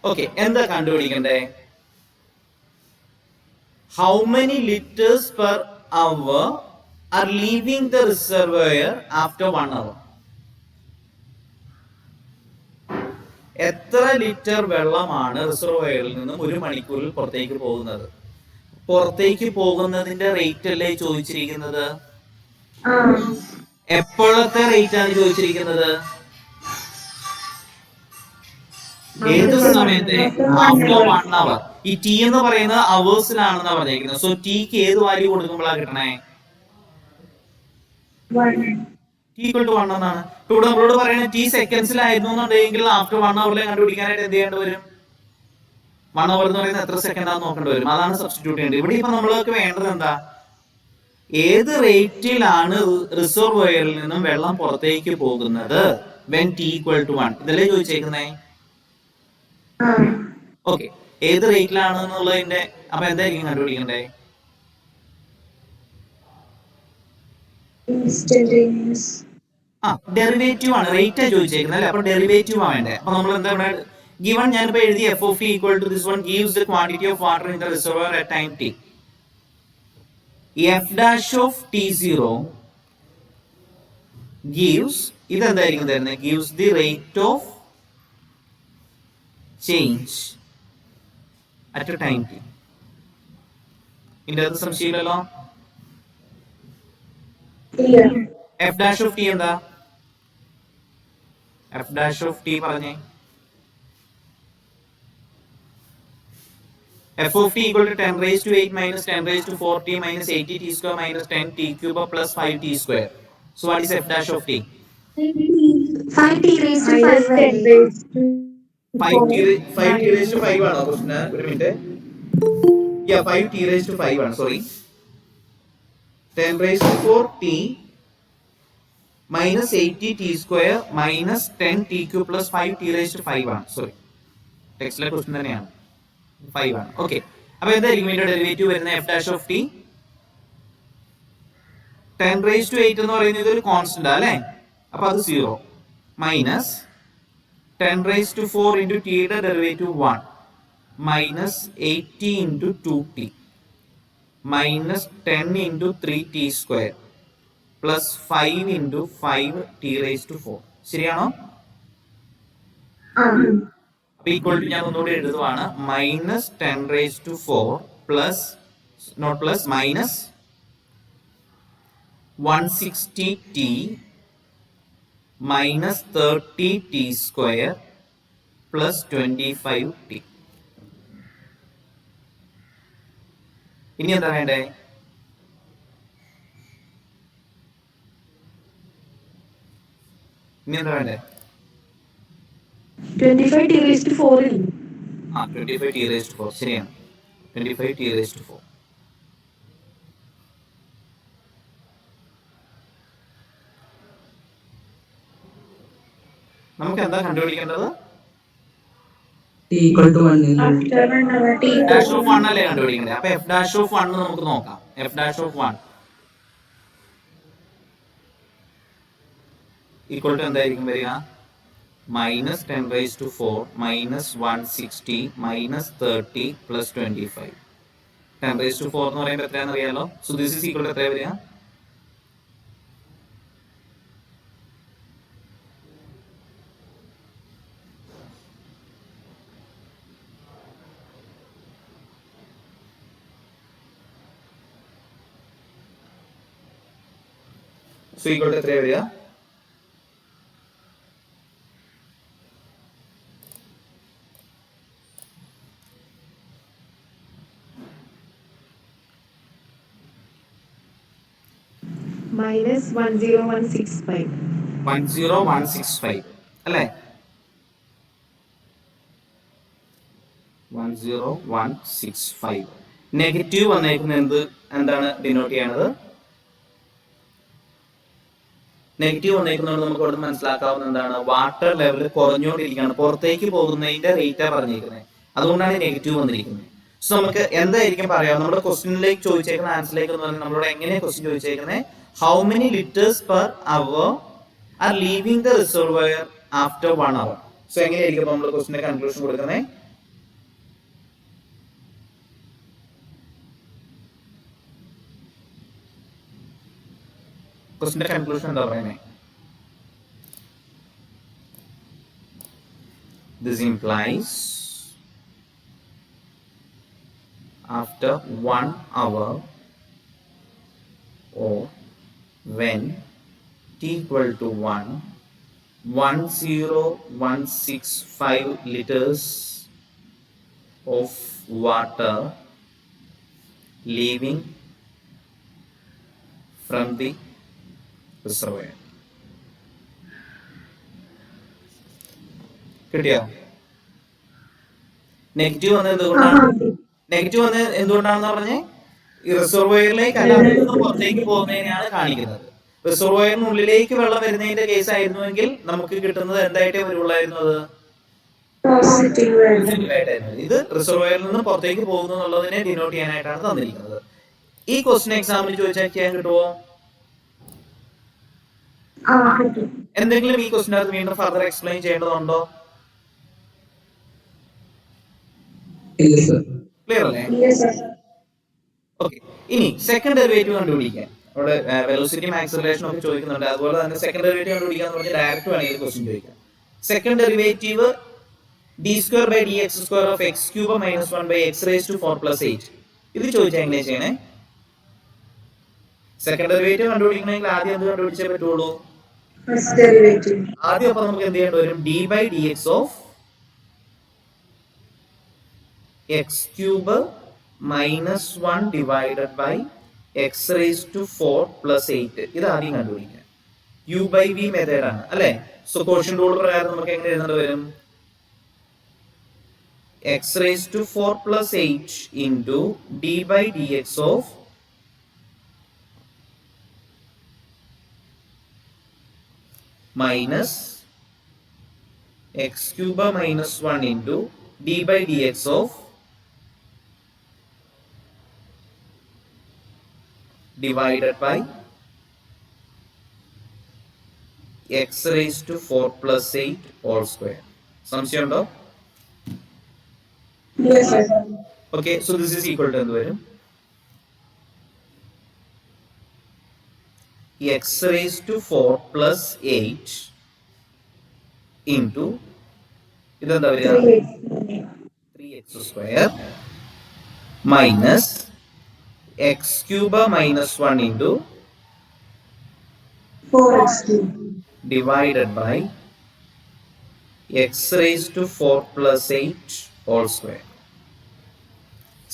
Okay, എന്താ കണ്ടുപിടിക്കണ്ടേ? How many liters per hour are leaving the reservoir after 1 hour? എത്ര litre വെള്ളമാണ് റിസർവോയറിൽ നിന്നും 1 മണിക്കൂറിൽ പുറത്തേക്ക് പോകുന്നത്? പുറത്തേക്ക് പോകുന്നതിന്റെ റേറ്റ് അല്ലേ ചോദിച്ചിരിക്കുന്നത്? എപ്പോഴത്തെ റേറ്റ് ആണ് ചോദിച്ചിരിക്കുന്നത്? ഏത് സമയത്തെ? ആഫ്റ്റർ 1 അവർ. ഈ ടി എന്ന് പറയുന്നത് അവേഴ്സിലാണെന്നാണ് പറഞ്ഞിരിക്കുന്നത്. സോ ടിക്ക് ഏത് വാല്യൂ കൊടുക്കുമ്പോഴാണ് കിട്ടണേ? ടി ഈക്വൽ ടു 1 എന്നാണ്. ഇവിടെ നമ്മളോട് പറയുന്നത് ടി സെക്കൻഡ്സിലായിരുന്നു എന്നുണ്ടെങ്കിൽ ആഫ്റ്റർ 1 അവറിലെ കണ്ടുപിടിക്കാനായിട്ട് എന്ത് ചെയ്യേണ്ടി വരും? 1 അവർ എന്ന് പറയുന്നത് എത്ര സെക്കൻഡ് ആണെന്ന് നോക്കേണ്ടി വരും. അതാണ് സബ്സ്റ്റിറ്റ്യൂട്ട് ചെയ്യേണ്ടത്. ഇവിടെ ഇപ്പൊ നമ്മൾക്ക് വേണ്ടത് എന്താ? ഏത് റേറ്റിലാണ് റിസർവോയറിൽ നിന്നും വെള്ളം പുറത്തേക്ക് പോകുന്നത്? When t equal to 1. ഇതല്ലേ ചോദിച്ചേക്കുന്നേ? ഓക്കെ, ഏത് റേറ്റിലാണ് എന്നുള്ളതിന്റെ അപ്പൊ എന്തായിരിക്കും കണ്ടുപിടിക്കണ്ടേ? ഡെറിവേറ്റീവ് ആണ്. റേറ്റ് ചോദിച്ചേക്കുന്നത് അല്ലെ? അപ്പൊ ഡെറിവേറ്റീവ് ആണ് വേണ്ടേ. അപ്പൊ നമ്മൾ എന്താ ഗിവൺ ഞാനിപ്പോ എഴുതി f of t equal to this one gives the quantity of water in the reservoir at time t. f dash of t0 gives ഇതെന്തായിരിക്കും തരുന്നത്? gives the rate of change at a time t. ഇതിന്റെ അത് സംശയമില്ലല്ലോ. f dash of t എന്താ? f dash of t പറഞ്ഞേ. f of t equal to 10 raised to 8 minus 10 raised to 4t minus 80 t square minus 10 t cube plus 5 t square. So what is f dash of t? 5t raised to 5 raised to 5t raised to 5 ആണോ question? ഒരു minute. 5t raised to 5 ആണ്. Sorry, 10 raised to 4t minus 80 t square minus 10 t cube plus 5 t raised to 5 ആണ്. Sorry, ടെക്സ്റ്റിലെ question തന്നെയാണ്. 5 ആണ്. Okay, അപ്പൊ എന്തായിരിക്കും ഇതിന്റെ derivative വരുന്നത്? f dash of t 10 raised to 8 എന്ന് പറയുന്നത് ഇതൊരു കോൺസ്റ്റന്റ് അല്ലേ? അപ്പൊ അത് 0 minus 10 raised to 4 into t യുടെ derivative 1 minus 80 into 2t minus 10 into 3t square plus 5 into 5t raised to 4. ശരിയാണോ? അപ്പൊ ഈക്വൽ ടു ഞാൻ ഒന്നുകൂടി എഴുതുവാണ്. Minus 10 raised to 4 plus nought plus minus 160t minus 30t square plus 25t. ഇനി എന്താ വേണ്ടേ? ഇനി എന്താ വേണ്ടേ? 25t raised to 4. 25t raised to 4. ശരിയാണ്, 25t raised to 4. നമുക്ക് എന്താ കണ്ടുപിടിക്കേണ്ടത്? t equal to 1 After 1 hour t dash of 1 അല്ലേ കണ്ടുപിടിക്കേണ്ടത്? അപ്പൊ f dash of 1 നമുക്ക് നോക്കാം. f dash of 1 equal to എന്തായിരിക്കും വരിക? minus 10 raised to 4 minus 160 minus 30 plus 25. 10 raised to 4 എന്ന് പറയുമ്പോൾ എത്രയാണെന്ന് അറിയാലോ. So this is equal to എത്ര വരിക? സോ ഈക്വൽ ടു എത്ര വരിക? minus 10165. 10165 അല്ലേ? 10165. നെഗറ്റീവ് വന്നേക്കുന്നത് എന്താണ് ഡിനോട്ട് ചെയ്യണത്? നെഗറ്റീവ് വന്നേക്കുന്നതുകൊണ്ട് നമുക്ക് അവിടെ മനസ്സിലാക്കാവുന്ന എന്താണ്, വാട്ടർ ലെവൽ കുറഞ്ഞുകൊണ്ടിരിക്കുകയാണ്, പുറത്തേക്ക് പോകുന്നതിന്റെ റേറ്റാ പറഞ്ഞിരിക്കുന്നത്. അതുകൊണ്ടാണ് നെഗറ്റീവ് വന്നിരിക്കുന്നത്. സോ നമുക്ക് എന്തായിരിക്കും പറയാം, നമ്മുടെ ക്വസ്റ്റ്യനിലേക്ക് ചോദിച്ചേക്കുന്ന ആൻസറിലേക്ക് എന്ന് പറഞ്ഞാൽ നമ്മളോട് എങ്ങനെയാണ് ക്വസ്റ്റ്യൻ ചോദിച്ചേക്കുന്നത്? How many litres per hour are leaving the reservoir after 1 hour. So എങ്ങനെയായിരിക്കും നമ്മൾ ക്വസ്റ്റ്യന്റെ കൺക്ലൂഷൻ കൊടുക്കുന്നത്? ക്വസ്റ്റ്യന്റെ കൺക്ലൂഷൻ എന്താ പറയുന്നത്? This implies after 1 hour or when t equal to 1, 10165 liters of water leaving from the reservoir. കിട്ടിയോ? Negative വന്നത് എന്തുകൊണ്ടാണ്? Negative വന്നത് എന്തുകൊണ്ടാണെന്ന് പറഞ്ഞേ, ഈ റിസർവോയറിലേക്ക് അല്ലാതെ പുറത്തേക്ക് പോകുന്നതിനെയാണ് കാണിക്കുന്നത്. റിസർവോയറിനുള്ളിലേക്ക് വെള്ളം വരുന്നതിന്റെ കേസ് ആയിരുന്നുവെങ്കിൽ നമുക്ക് കിട്ടുന്നത് എന്തായിട്ടേ വരുള്ളായിരുന്നത്? ഇത് റിസർവോയറിൽ നിന്ന് പുറത്തേക്ക് പോകുന്നു എന്നുള്ളതിനെ ഡിനോട്ട് ചെയ്യാനായിട്ടാണ് തന്നിരിക്കുന്നത്. ഈ ക്വസ്റ്റ്യൻ എക്സാമിൽ ചോദിച്ചാൽ ചെയ്യാൻ കിട്ടുമോ? എന്തെങ്കിലും ഈ ക്വസ്റ്റ്യനകത്ത് വീണ്ടും ഫർദർ എക്സ്പ്ലെയിൻ ചെയ്യേണ്ടതുണ്ടോ? ക്ലിയർ അല്ലേ? ഓക്കെ. ഇനി സെക്കൻഡ് ഡെറിവേറ്റീവ് കണ്ടുപിടിക്കാൻ അവിടെ വെലോസിറ്റിയും ആക്സലറേഷനും ഒക്കെ ചോദിക്കുന്നുണ്ട്. അതുപോലെ തന്നെ സെക്കൻഡ് ഡെറിവേറ്റീവ് കണ്ടുപിടിക്കാന്ന് പറഞ്ഞാൽ ഡയറക്റ്റ് വേണമെങ്കിൽ ക്വസ്റ്റ്യൻ ചോദിക്കാം. Second derivative d² by dx² of x³ minus 1 by x raised to 4 plus 8. ഇത് ചോദിച്ചാൽ എങ്ങനെ ചെയ്യണേ? സെക്കൻഡ് ഡെറിവേറ്റീവ് കണ്ടുപിടിക്കണമെങ്കിൽ ആദ്യം എന്ത് കണ്ടുപിടിച്ചേ പറ്റുള്ളൂ? ആദ്യം അപ്പൊ നമുക്ക് എന്ത് ചെയ്യേണ്ടി വരും? d by dx of x³ minus 1 divided by x raised to 4 plus 8. ഇത് ആദ്യം കണ്ടുപിടിക്കാം. u by v മെത്തേഡ് ആണ് അല്ലെ? സോ കോഷ്യന്റ് റൂൾ പ്രകാരം നമുക്ക് എങ്ങനെ എഴുതേണ്ടി വരും? x raised to 4 plus 8 into d by dx of minus x³ minus 1 into d by dx of divided by x raised to 4 plus 8 all square. സംശയം ഉണ്ടോ? Yes, sir. Okay, so this is equal to എന്ത് വരും? x raised to 4 plus 8 into ഇതെന്താ വരിക? 3x square minus x³ minus 1 into 4x2. divided by x raised to 4 plus 8 all square.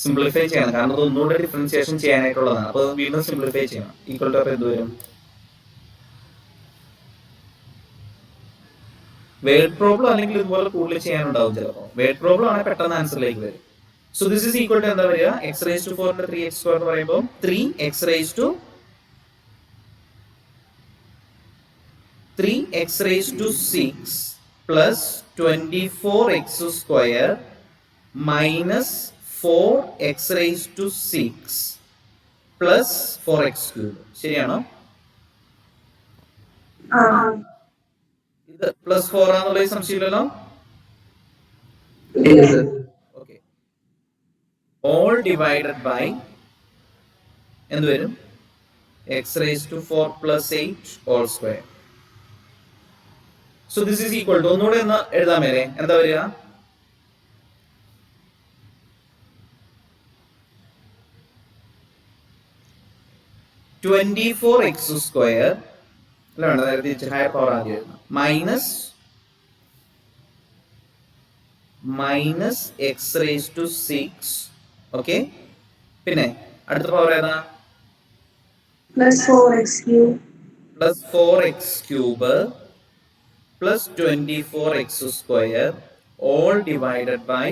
Simplify ചെയ്യണം, കാരണം അത് ഒന്നുകൂടെ ഡിഫറൻസിയേഷൻ ചെയ്യാനായിട്ടുള്ളതാണ്. അപ്പോൾ വീണ്ടും സിംപ്ലിഫൈ ചെയ്യണം. ഈക്വൽ ടു അപ്പോൾ എന്ത് വരും? വേർഡ് പ്രോബ്ലം അല്ലെങ്കിൽ ഇതുപോലെ കൂടുതൽ ചെയ്യാനുണ്ടാവും ചിലപ്പോൾ. വേർഡ് പ്രോബ്ലം ആണെങ്കിൽ പെട്ടെന്ന് ആൻസറിലേക്ക് വരും. So this is equal to എന്താ വരിക? എക്സ് റേസ് ടു 4 3x² എന്ന് പറയുമ്പോൾ 3x raised to 6 plus 24x² minus 4x raised to 6 plus 4x cube. ശരിയാണോ? ഇത് +4 ആണെന്നുള്ള സംശയമില്ലല്ലോ. ഇല്ല sir. Okay, all divided by എന്ത് വരും? x⁴ + 8 whole square. So this is equal to, ഒന്നുകൂടെ ഒന്ന് എഴുതാൻ മേലെ, എന്താ വരിക? (24x²) അല്ല വേണ്ട, നേരത്തെ ഹയർ പവർ ആദ്യം എഴുതണം. Minus x⁻⁶. ഓക്കെ, പിന്നെ അടുത്ത പവർ ഏതാ? plus 4x³ +4x³ + 24x² all divided by,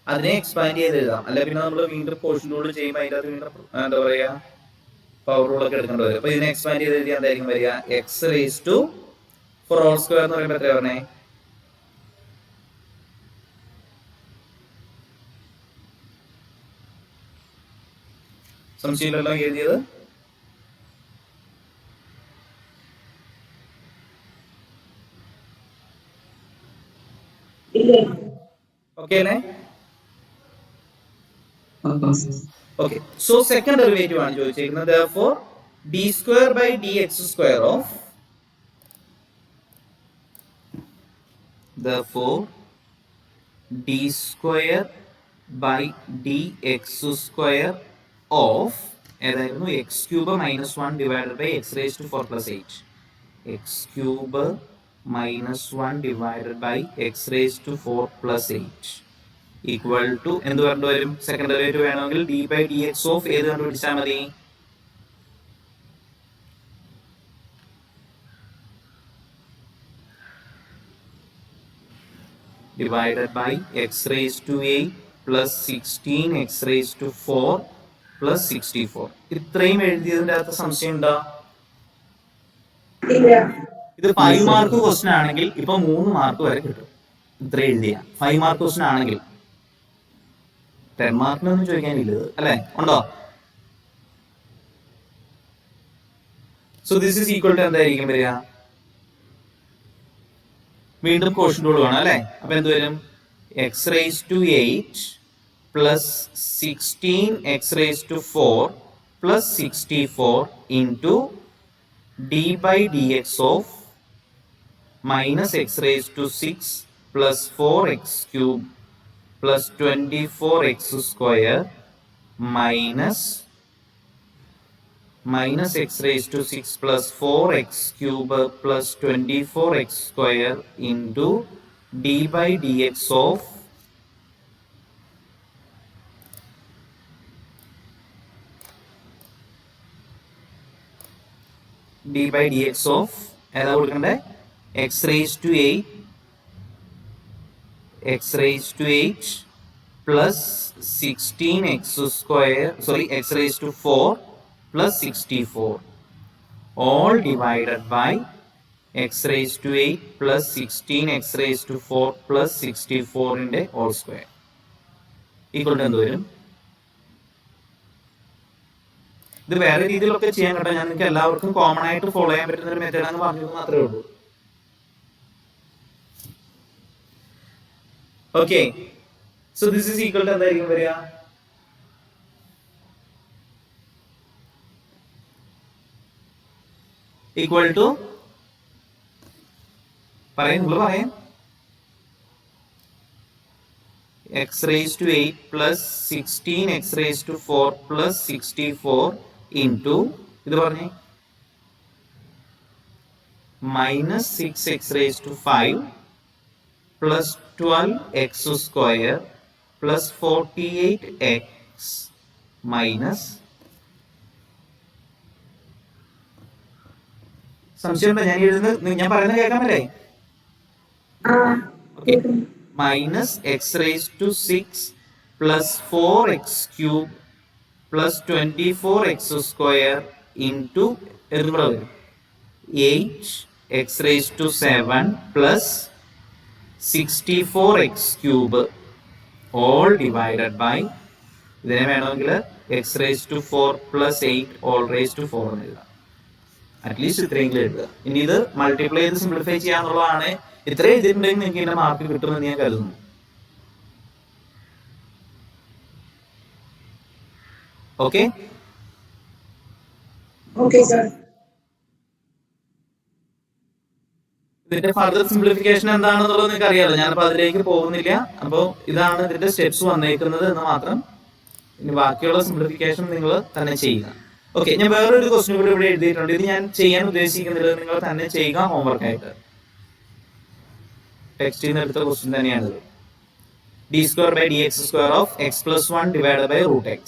അതിനെ എക്സ്പാൻഡ് ചെയ്ത് എഴുതാം. അല്ലെ പിന്നെ നമ്മൾ വീണ്ടും പോർഷൻ റൂൾ ചെയ്യുമ്പോൾ അതിൻ്റെ അത് വീണ്ടും എന്താ പറയാ, പവർ റൂളൊക്കെ എടുക്കേണ്ടി വരും. അപ്പൊ ഇതിനെ എക്സ്പാൻഡ് ചെയ്ത് എഴുതിയാൽ എന്തായിരിക്കും വരിക? x⁻⁴ ഹോൾ സ്ക്വയർ എന്ന് പറയുമ്പോൾ എത്രയാ പറഞ്ഞേ? സംശയമില്ലല്ലോ എഴുതിയത്? ഓക്കെ അല്ലേ? ഓക്കെ, സോ സെക്കൻഡ് ഡെറിവേറ്റീവ് ആണ് ചോദിച്ചിരിക്കുന്നത്. therefore d² / dx² of ഏതായിരുന്നു? x³ - 1 divided by x⁻⁴ + 8. x³ - 1 divided by x⁻⁴ + 8 equal to എന്ത് പറഞ്ഞു വരും? സെക്കൻഡ് ഡെറിവേറ്റീവ് വേണമെങ്കിൽ d/dx ഓഫ് ഏത് കണ്ടുപിടിച്ചാൽ മതി? Divided by x⁻⁸ + 16x⁴ + 64. ഇത്രയും എഴുതിയതിന്റെ അകത്ത് സംശയം ഉണ്ടോ? ഇത് 5 മാർക്ക് ക്വസ്റ്റൻ ആണെങ്കിൽ ഇപ്പൊ 3 മാർക്ക് വരെ കിട്ടും. ഇത്ര എഴുതിയ 5 മാർക്ക് ക്വസ്റ്റൻ ആണെങ്കിൽ 10 മാർക്കിനൊന്നും ചോദിക്കാനില്ല, അല്ലെ? ഉണ്ടോ? So this is equal to എന്തായിരിക്കും വരിക? വീണ്ടും കോഷ്യൻ റൂൾ വേണം, അല്ലെ? അപ്പൊ എന്ത് വരും? x⁸ + 16x⁴ + 64 into d/dx of -x⁻⁶ + 4x³ + 24x² minus -x⁻⁶ + 4x³ + 24x² into d/dx of ഏതാ കൊടുക്കണ്ടേ? x⁸ plus 16x⁴ plus 64 all divided by x⁸ plus 16x⁴ plus 64 ന്റെ ഹോൾ സ്ക്വയർ ഈക്വൽ ടു എന്ത് വരും? ഇത് വേറെ രീതിയിലൊക്കെ ചെയ്യാൻ കേട്ടോ. ഞാൻ നിങ്ങൾക്ക് എല്ലാവർക്കും കോമൺ ആയിട്ട് ഫോളോ ചെയ്യാൻ പറ്റുന്ന ഒരു മെത്തേഡ് എന്ന് പറഞ്ഞത് മാത്രമേ ഉള്ളൂ. Okay, so this is equal to എന്തായിരിക്കും വരിക? ഈക്വൽ ടു പറയും, നിങ്ങൾ പറയാം. x⁸ plus 16x⁴ plus 64 into ഇത് പറഞ്ഞേ -6x⁵ plus 12x² plus 48x minus സംശയമുണ്ടോ? ഞാൻ എഴുതുന്നത് ഞാൻ പറയുന്നത് കേൾക്കാമല്ലേ? Okay, -x⁻⁶ plus 4x³ plus 24x² into 8x⁷ plus 64x³ all divided by ഇതിനെ വേണമെങ്കിൽ x⁴ plus 8 all raised to 4 എന്ന് എഴുതാം. അറ്റ്ലീസ്റ്റ് ഇത്രയെങ്കിലും എഴുതുക. ഇനി ഇത് മൾട്ടിപ്ലൈ ചെയ്ത് സിംപ്ലിഫൈ ചെയ്യാന്നുള്ളതാണ്. ഇത്രയും എഴുതിയിട്ടുണ്ടെങ്കിൽ നിങ്ങൾക്ക് ഇതിന്റെ മാർക്ക് കിട്ടുമെന്ന് ഞാൻ കരുതുന്നു. Okay Okay, sir. ഇതിന്റെ ഫർദർ സിംപ്ലിഫിക്കേഷൻ എന്താണെന്നുള്ളത് നിങ്ങൾക്ക് അറിയാലോ. ഞാനപ്പോ അതിലേക്ക് പോകുന്നില്ല. അപ്പോൾ ഇതാണ് ഇതിന്റെ സ്റ്റെപ്സ് വന്നേക്കുന്നത് എന്ന് മാത്രം. ഇനി ബാക്കിയുള്ള സിംപ്ലിഫിക്കേഷൻ നിങ്ങൾ തന്നെ ചെയ്യുക. ഓക്കെ, ഞാൻ വേറൊരു ക്വസ്റ്റ്യൻ കൂടി ഇവിടെ എഴുതിയിട്ടുണ്ട്. ഇത് ഞാൻ ചെയ്യാൻ ഉദ്ദേശിക്കുന്നില്ല, നിങ്ങൾ തന്നെ ചെയ്യുക ഹോംവർക്ക് ആയിട്ട്. ടെക്സ്റ്റിൽ നിന്ന് എടുത്ത ക്വസ്റ്റ്യൻ തന്നെയാണിത്. d² of x plus 1 divided by root x.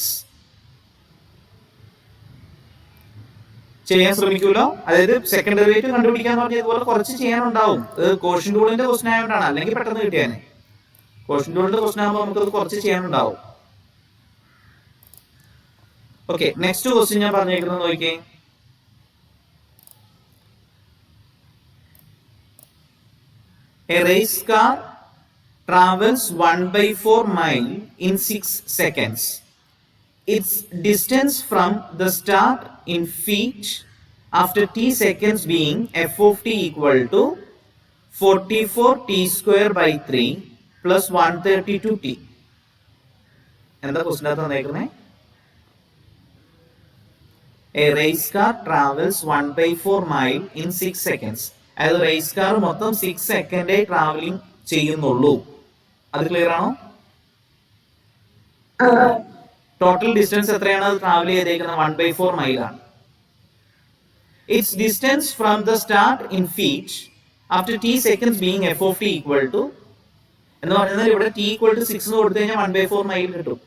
ചെയ്യാൻ ശ്രമിക്കൂലോ. അതായത് സെക്കൻഡ് ഡെറിവേറ്റീവ് കണ്ടുപിടിക്കാന്ന് പറഞ്ഞാൽ ഇതുപോലെ കുറച്ച് ചെയ്യാനുണ്ടാവും. കോഷ്യന്റ് റൂളിന്റെ ക്വസ്റ്റൻ ആയതുകൊണ്ടാണ്, അല്ലെങ്കിൽ പെട്ടെന്ന് കിട്ടിയാനെ. കോഷ്യന്റ് റൂളിന്റെ ക്വസ്റ്റൻ ആകുമ്പോൾ നമുക്കത് കുറച്ച് ചെയ്യാനുണ്ടാവും. ഓക്കെ, നെക്സ്റ്റ് ക്വസ്റ്റ്യൻ ഞാൻ പറഞ്ഞേക്കുന്നത് നോക്കിയേ. A race car travels 1/4 mile in 6 seconds. Its distance from the start in feet after t seconds being f of t equal to 44 t square by 3 plus 132 t. എന്താ question തന്നേക്കുന്നേ? A race car travels 1/4 mile in 6 seconds. അതായത് raise car മൊത്തം 6 സെക്കൻഡേ travelling ചെയ്യുന്നുള്ളൂ. അത് clear ആണോ? Total distance എത്രയാണ് അത് travel ചെയ്തേക്കുന്നത്? 1/4 മൈലാണ്. Its distance from the start in feet after t seconds being f of t equal to എന്ന് പറഞ്ഞാൽ ഇവിടെ t equal to 6 എന്ന് കൊടുത്തു കഴിഞ്ഞാൽ 1/4 മൈൽ കിട്ടും.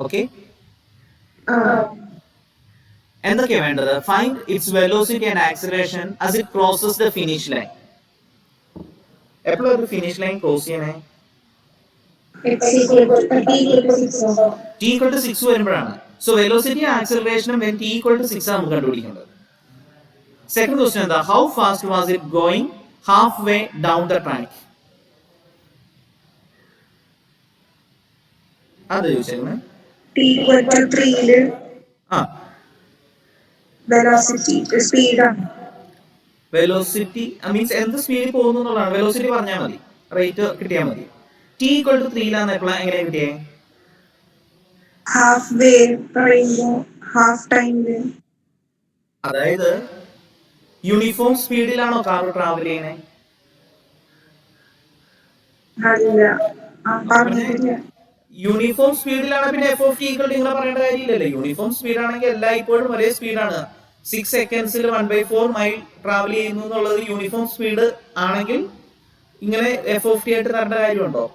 ഓക്കെ, എന്തൊക്കെയാ വേണ്ടത്? Find its velocity and acceleration as it crosses the finish line. എപ്പോഴും ഒരു ഫിനിഷ് ലൈൻ ക്രോസ് ചെയ്യണേ t equal to 6 വരുമ്പോഴാണ്. സോ വെലോസിറ്റി ആക്സിലറേഷനും when t equal to 6 നമുക്ക് കണ്ടുപിടിക്കേണ്ടത്. സെക്കൻഡ് ക്വസ്റ്റ്യൻ എന്താ? How fast was it going half way down the track? അത് ചോദിച്ചേക്കണേ. T equal to 3 ആ, velocity speed ആണ്. വെലോസിറ്റി മീൻസ് എന്ത് സ്പീഡിൽ പോകുന്നു എന്നുള്ളതാണ്. വെലോസിറ്റി പറഞ്ഞാൽ മതി, റേറ്റ് കിട്ടിയാൽ മതി. t equal to 3 എങ്ങനെ കിട്ടിയേ? Half way പറയുമ്പോൾ half time. അതായത് യൂണിഫോം സ്പീഡിലാണോ കാർ ട്രാവൽ ചെയ്യണേ? അല്ല, പറഞ്ഞിട്ടില്ല. യൂണിഫോം സ്പീഡിലാണ് പിന്നെ എഫ് ഓഫ് ടി ഈക്വൽ നിങ്ങൾ പറയേണ്ട കാര്യമില്ലല്ലോ. യൂണിഫോം സ്പീഡ് ആണെങ്കിൽ എല്ലായ്പ്പോഴും ഒരേ സ്പീഡാണ്. 6 സെക്കൻഡ്സിൽ 1/4 മൈൽ ട്രാവൽ ചെയ്യുന്നു എന്നുള്ളത് യൂണിഫോം സ്പീഡ് ആണെങ്കിൽ ഇങ്ങനെ എഫ് ഓഫ് ടി ആയിട്ട് തരേണ്ട കാര്യമുണ്ടോ?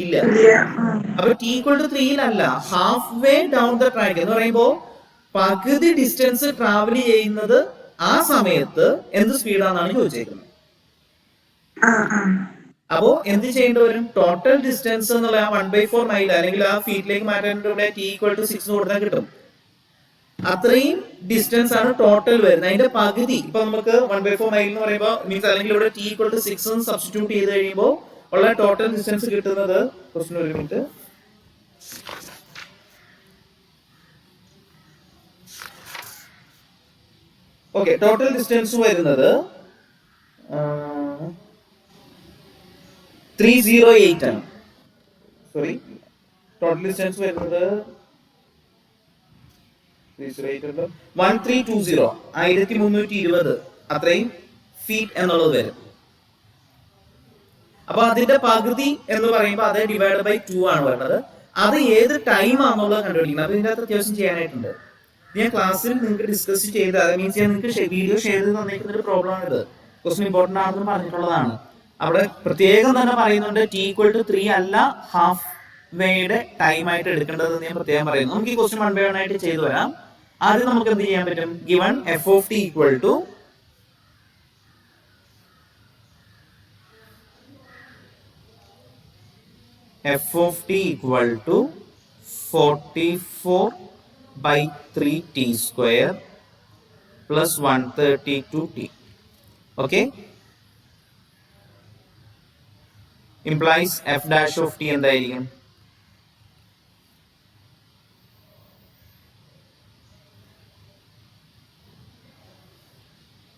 ഇല്ല. അപ്പൊ t equal to 3 half way down the track എന്ന് പറയുമ്പോ പകുതി ഡിസ്റ്റൻസ് ട്രാവൽ ചെയ്യുന്നത് ആ സമയത്ത് എന്ത് സ്പീഡാണെന്നാണ് ചോദിച്ചേക്കുന്നത്. അപ്പോ എന്ത് ചെയ്യേണ്ടി വരും? ടോട്ടൽ ഡിസ്റ്റൻസ് എന്നുള്ള 1/4 മൈൽ അല്ലെങ്കിൽ ആ ഫീറ്റിലേക്ക് മാറ്റാൻ ഇവിടെ t equal to 6 കൊടുത്താൽ കിട്ടും. അത്രയും ഡിസ്റ്റൻസ് ആണ് ടോട്ടൽ വരുന്നത്. അതിന്റെ പകുതി ഇപ്പൊ നമുക്ക് 1/4 മൈൽ എന്ന് പറയുമ്പോൾ മീൻസ് അല്ലെങ്കിൽ ഇവിടെ t equal to 6 സബ്സ്റ്റിറ്റ്യൂട്ട് ചെയ്ത് കഴിയുമ്പോൾ ഉള്ള ടോട്ടൽ ഡിസ്റ്റൻസ് കിട്ടുന്നത് കുറച്ച് ഒരു മിനിറ്റ്. ഓക്കെ, ടോട്ടൽ ഡിസ്റ്റൻസ് വരുന്നത് 308 ആണ്. സോറി, ടോട്ടൽ ഡിസ്റ്റൻസ് വരുന്നത് 1320 1320 അത്രയും ഫീറ്റ് എന്നുള്ളത് വരും. അപ്പൊ അതിന്റെ പകുതി എന്ന് പറയുമ്പോൾ അത് ഡിവൈഡ് ബൈ 2 ആണ് വരുന്നത്. അത് ഏത് ടൈം ആണെന്നുള്ളത് കണ്ടുപിടിക്കുന്നത്. അപ്പൊ ഇതിന്റെ അകത്ത് അത്യാവശ്യം ചെയ്യാനായിട്ടുണ്ട്. ഞാൻ ക്ലാസ്സിൽ നിങ്ങൾക്ക് ഡിസ്കസ് ചെയ്ത് മീൻസ് ഞാൻ നിങ്ങൾക്ക് വീഡിയോ ഷെയർ ചെയ്ത് തന്നിരിക്കുന്ന ഒരു പ്രോബ്ലം ആണ് ഇത്. ക്വസ്റ്റ്യൻ ഇമ്പോർട്ടന്റ് ആണെന്ന് പറഞ്ഞിട്ടുള്ളതാണ്. അവിടെ പ്രത്യേകം തന്നെ പറയുന്നുണ്ട് t equal to 3 അല്ല ഹാഫ് വേയുടെ ടൈം ആയിട്ട് എടുക്കേണ്ടത് ഞാൻ പ്രത്യേകം പറയുന്നു. നമുക്ക് ഈ ക്വസ്റ്റ്യൻ 1 by 1 ആയിട്ട് ചെയ്തു വരാം. ആദ്യം നമുക്ക് എന്ത് ചെയ്യാൻ പറ്റും? Given f of t equal to f of t equal to 44 by 3 t square plus 132 t. Okay, implies f dash of t എന്തായിരിക്കും?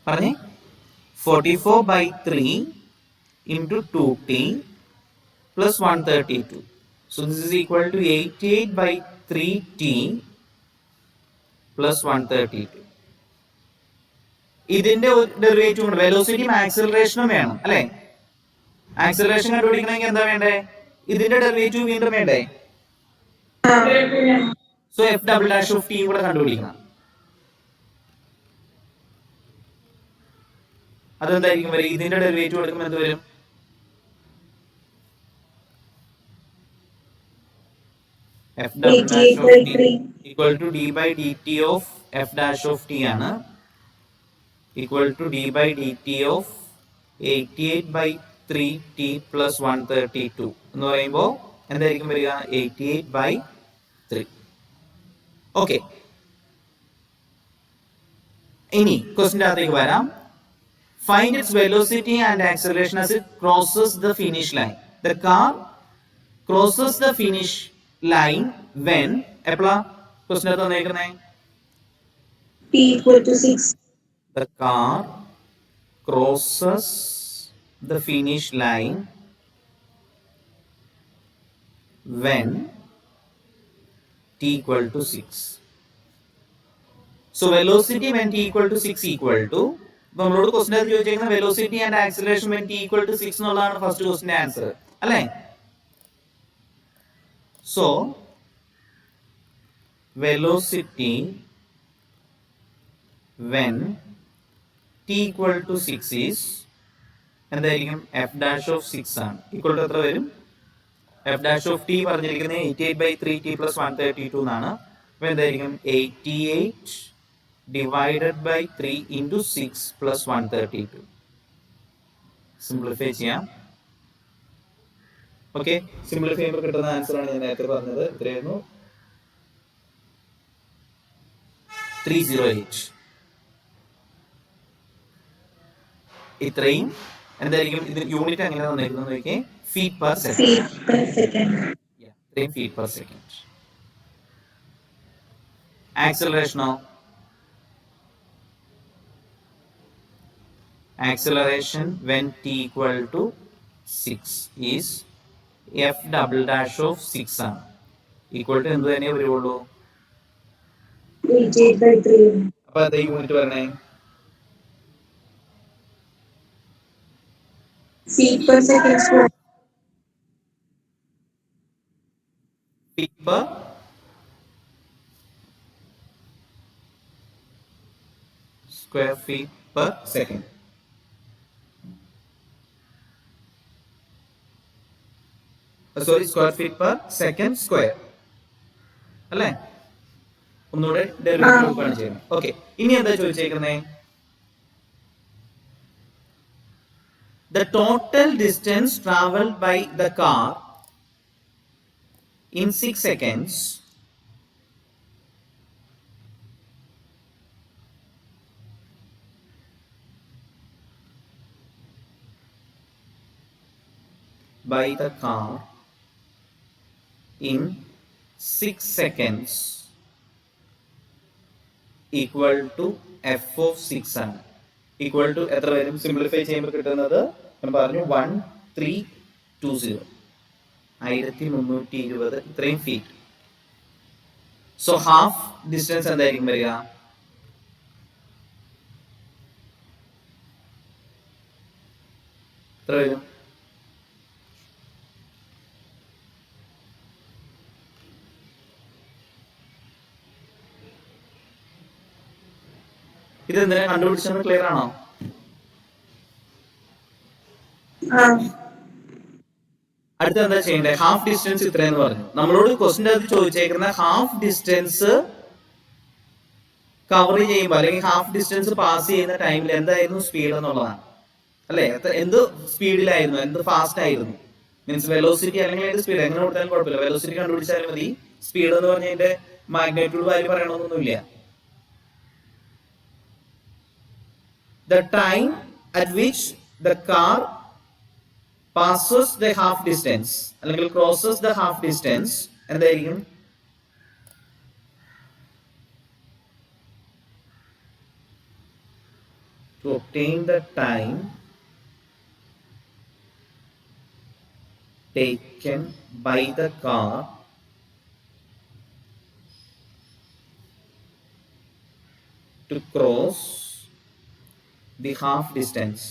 പറഞ്ഞേ 44/3 into 2t plus 132. So this is equal to 88/3t plus 132. ഇതിന്റെ derivative ഉണ്ട്, വെലോസിറ്റിയും ആക്സിലറേഷനും വേണം അല്ലെ. Acceleration കണ്ടുപിടിക്കണമെങ്കിൽ എന്താ വേണ്ടേ? ഇതിന്റെ derivative വീണ്ടും വേണ്ടേ? So F double dash of T കൂടെ കണ്ടുപിടിക്കണം. അതെന്തായിരിക്കും വരും? ഇതിന്റെ ഡെറിവേറ്റീവ് എടുക്കുമ്പോൾ എന്ത് വരും? F double dash of T equal to D by D T of F dash of T ആണ് equal to D by D T of 88/3t plus 132 എന്ന് പറയുമ്പോൾ എന്തായിരിക്കും വരിക? 88/3. ഓക്കെ, ഇനി ക്വസ്റ്റിന്റെ അകത്തേക്ക് വരാം. Find its velocity and acceleration as it crosses the finish line. The car crosses the finish line when എപ്പോഴാ ക്വസ്റ്റിന്റെ തന്നേക്കുന്നേ? T equal to 6. The car crosses the finish line when t equal to 6. So velocity when t equal to 6 equal to, നമ്മളോട് question ചോദിച്ചേക്കുന്ന velocity and acceleration when t equal to 6 എന്നുള്ളതാണ് first ക്വസ്റ്റിന്റെ answer അല്ലേ. So velocity when t equal to 6 is എന്തായിരിക്കും? F dash of 6 ആണ്. Equal to എത്ര വരും? F dash of T പറഞ്ഞിരിക്കുന്നത് 88/3t പ്ലസ് 132 എന്നാണ്. അപ്പൊ എന്തായിരിക്കും? 88 divided by 3 into 6 plus 132. Simplify ചെയ്യാം. ഓക്കെ, സിംപ്ലിഫൈ ചെയ്യുമ്പോൾ കിട്ടുന്ന ആൻസർ ആണ് ഞാൻ നേരത്തെ പറഞ്ഞത്. എത്രയായിരുന്നു? 308. ഇത്രയും എന്തായിരിക്കും? ഇത് യൂണിറ്റ് എങ്ങനെ തന്നിരിക്കുന്നത് നോക്കിയേ, feet per second. Feet per second. ഇത്രയും ഫീറ്റ് പെർ സെക്കൻഡ്. ആക്സിലറേഷനോ? Acceleration when t equal to 6 is f double dash of 6 ആണ്. Equal to എന്ത് തന്നെ വരുള്ളൂ? 88/3. അപ്പൊ അത് യൂണിറ്റ് പറഞ്ഞേ. Feet per second square. Feet per square feet per second. Sorry, square feet per second square അല്ലേ. ഒന്നുകൂടെ ഡെറിവേറ്റീവ് ആണ് ചെയ്യുന്നത്. ഓക്കെ, ഇനി എന്താ ചോദിച്ചേക്കുന്നേ? The total distance traveled by the car in 6 seconds by the car in 6 seconds equal to f of 6 ആണ്. Equal to എത്ര വരും? Simplify ചെയ്യുമ്പോൾ കിട്ടുന്നത് ഞാൻ പറഞ്ഞു 1320, 1320 ഇത്രയും ഫീറ്റ്. സോ ഹാഫ് ഡിസ്റ്റൻസ് എന്തായിരിക്കും വരിക? എത്ര വരും? ഇത് എന്തിനാ കണ്ടുപിടിച്ചെന്ന് ക്ലിയർ ആണോ? അടുത്ത എന്താ ചെയ്യണ്ടേ? ഹാഫ് ഡിസ്റ്റൻസ് ഇത്രയെന്ന് പറഞ്ഞു. നമ്മളോട് ക്വസ്റ്റിന്റെ അത് ചോദിച്ചേക്കുന്ന ഹാഫ് ഡിസ്റ്റൻസ് കവർ ചെയ്യുമ്പോൾ അല്ലെങ്കിൽ ഹാഫ് ഡിസ്റ്റൻസ് പാസ് ചെയ്യുന്ന ടൈമിൽ എന്തായിരുന്നു സ്പീഡ് എന്നുള്ളതാണ് അല്ലെ. എന്ത് സ്പീഡിലായിരുന്നു, എന്ത് ഫാസ്റ്റ് ആയിരുന്നു, മീൻസ് വെലോസിറ്റി അല്ലെങ്കിൽ അതിന്റെ സ്പീഡ് എങ്ങനെ കൊടുത്താലും കുഴപ്പമില്ല. വെലോസിറ്റി കണ്ടുപിടിച്ചാലും മതി. സ്പീഡ് എന്ന് പറഞ്ഞതിന്റെ മാഗ്നിറ്റ്യൂഡ് വാല്യൂ പറയണമെന്നൊന്നുമില്ല. The time at which the car passes the half distance അല്ലെങ്കിൽ crosses the half distance എന്തായിരിക്കും? to obtain the time taken by the car to cross the half distance.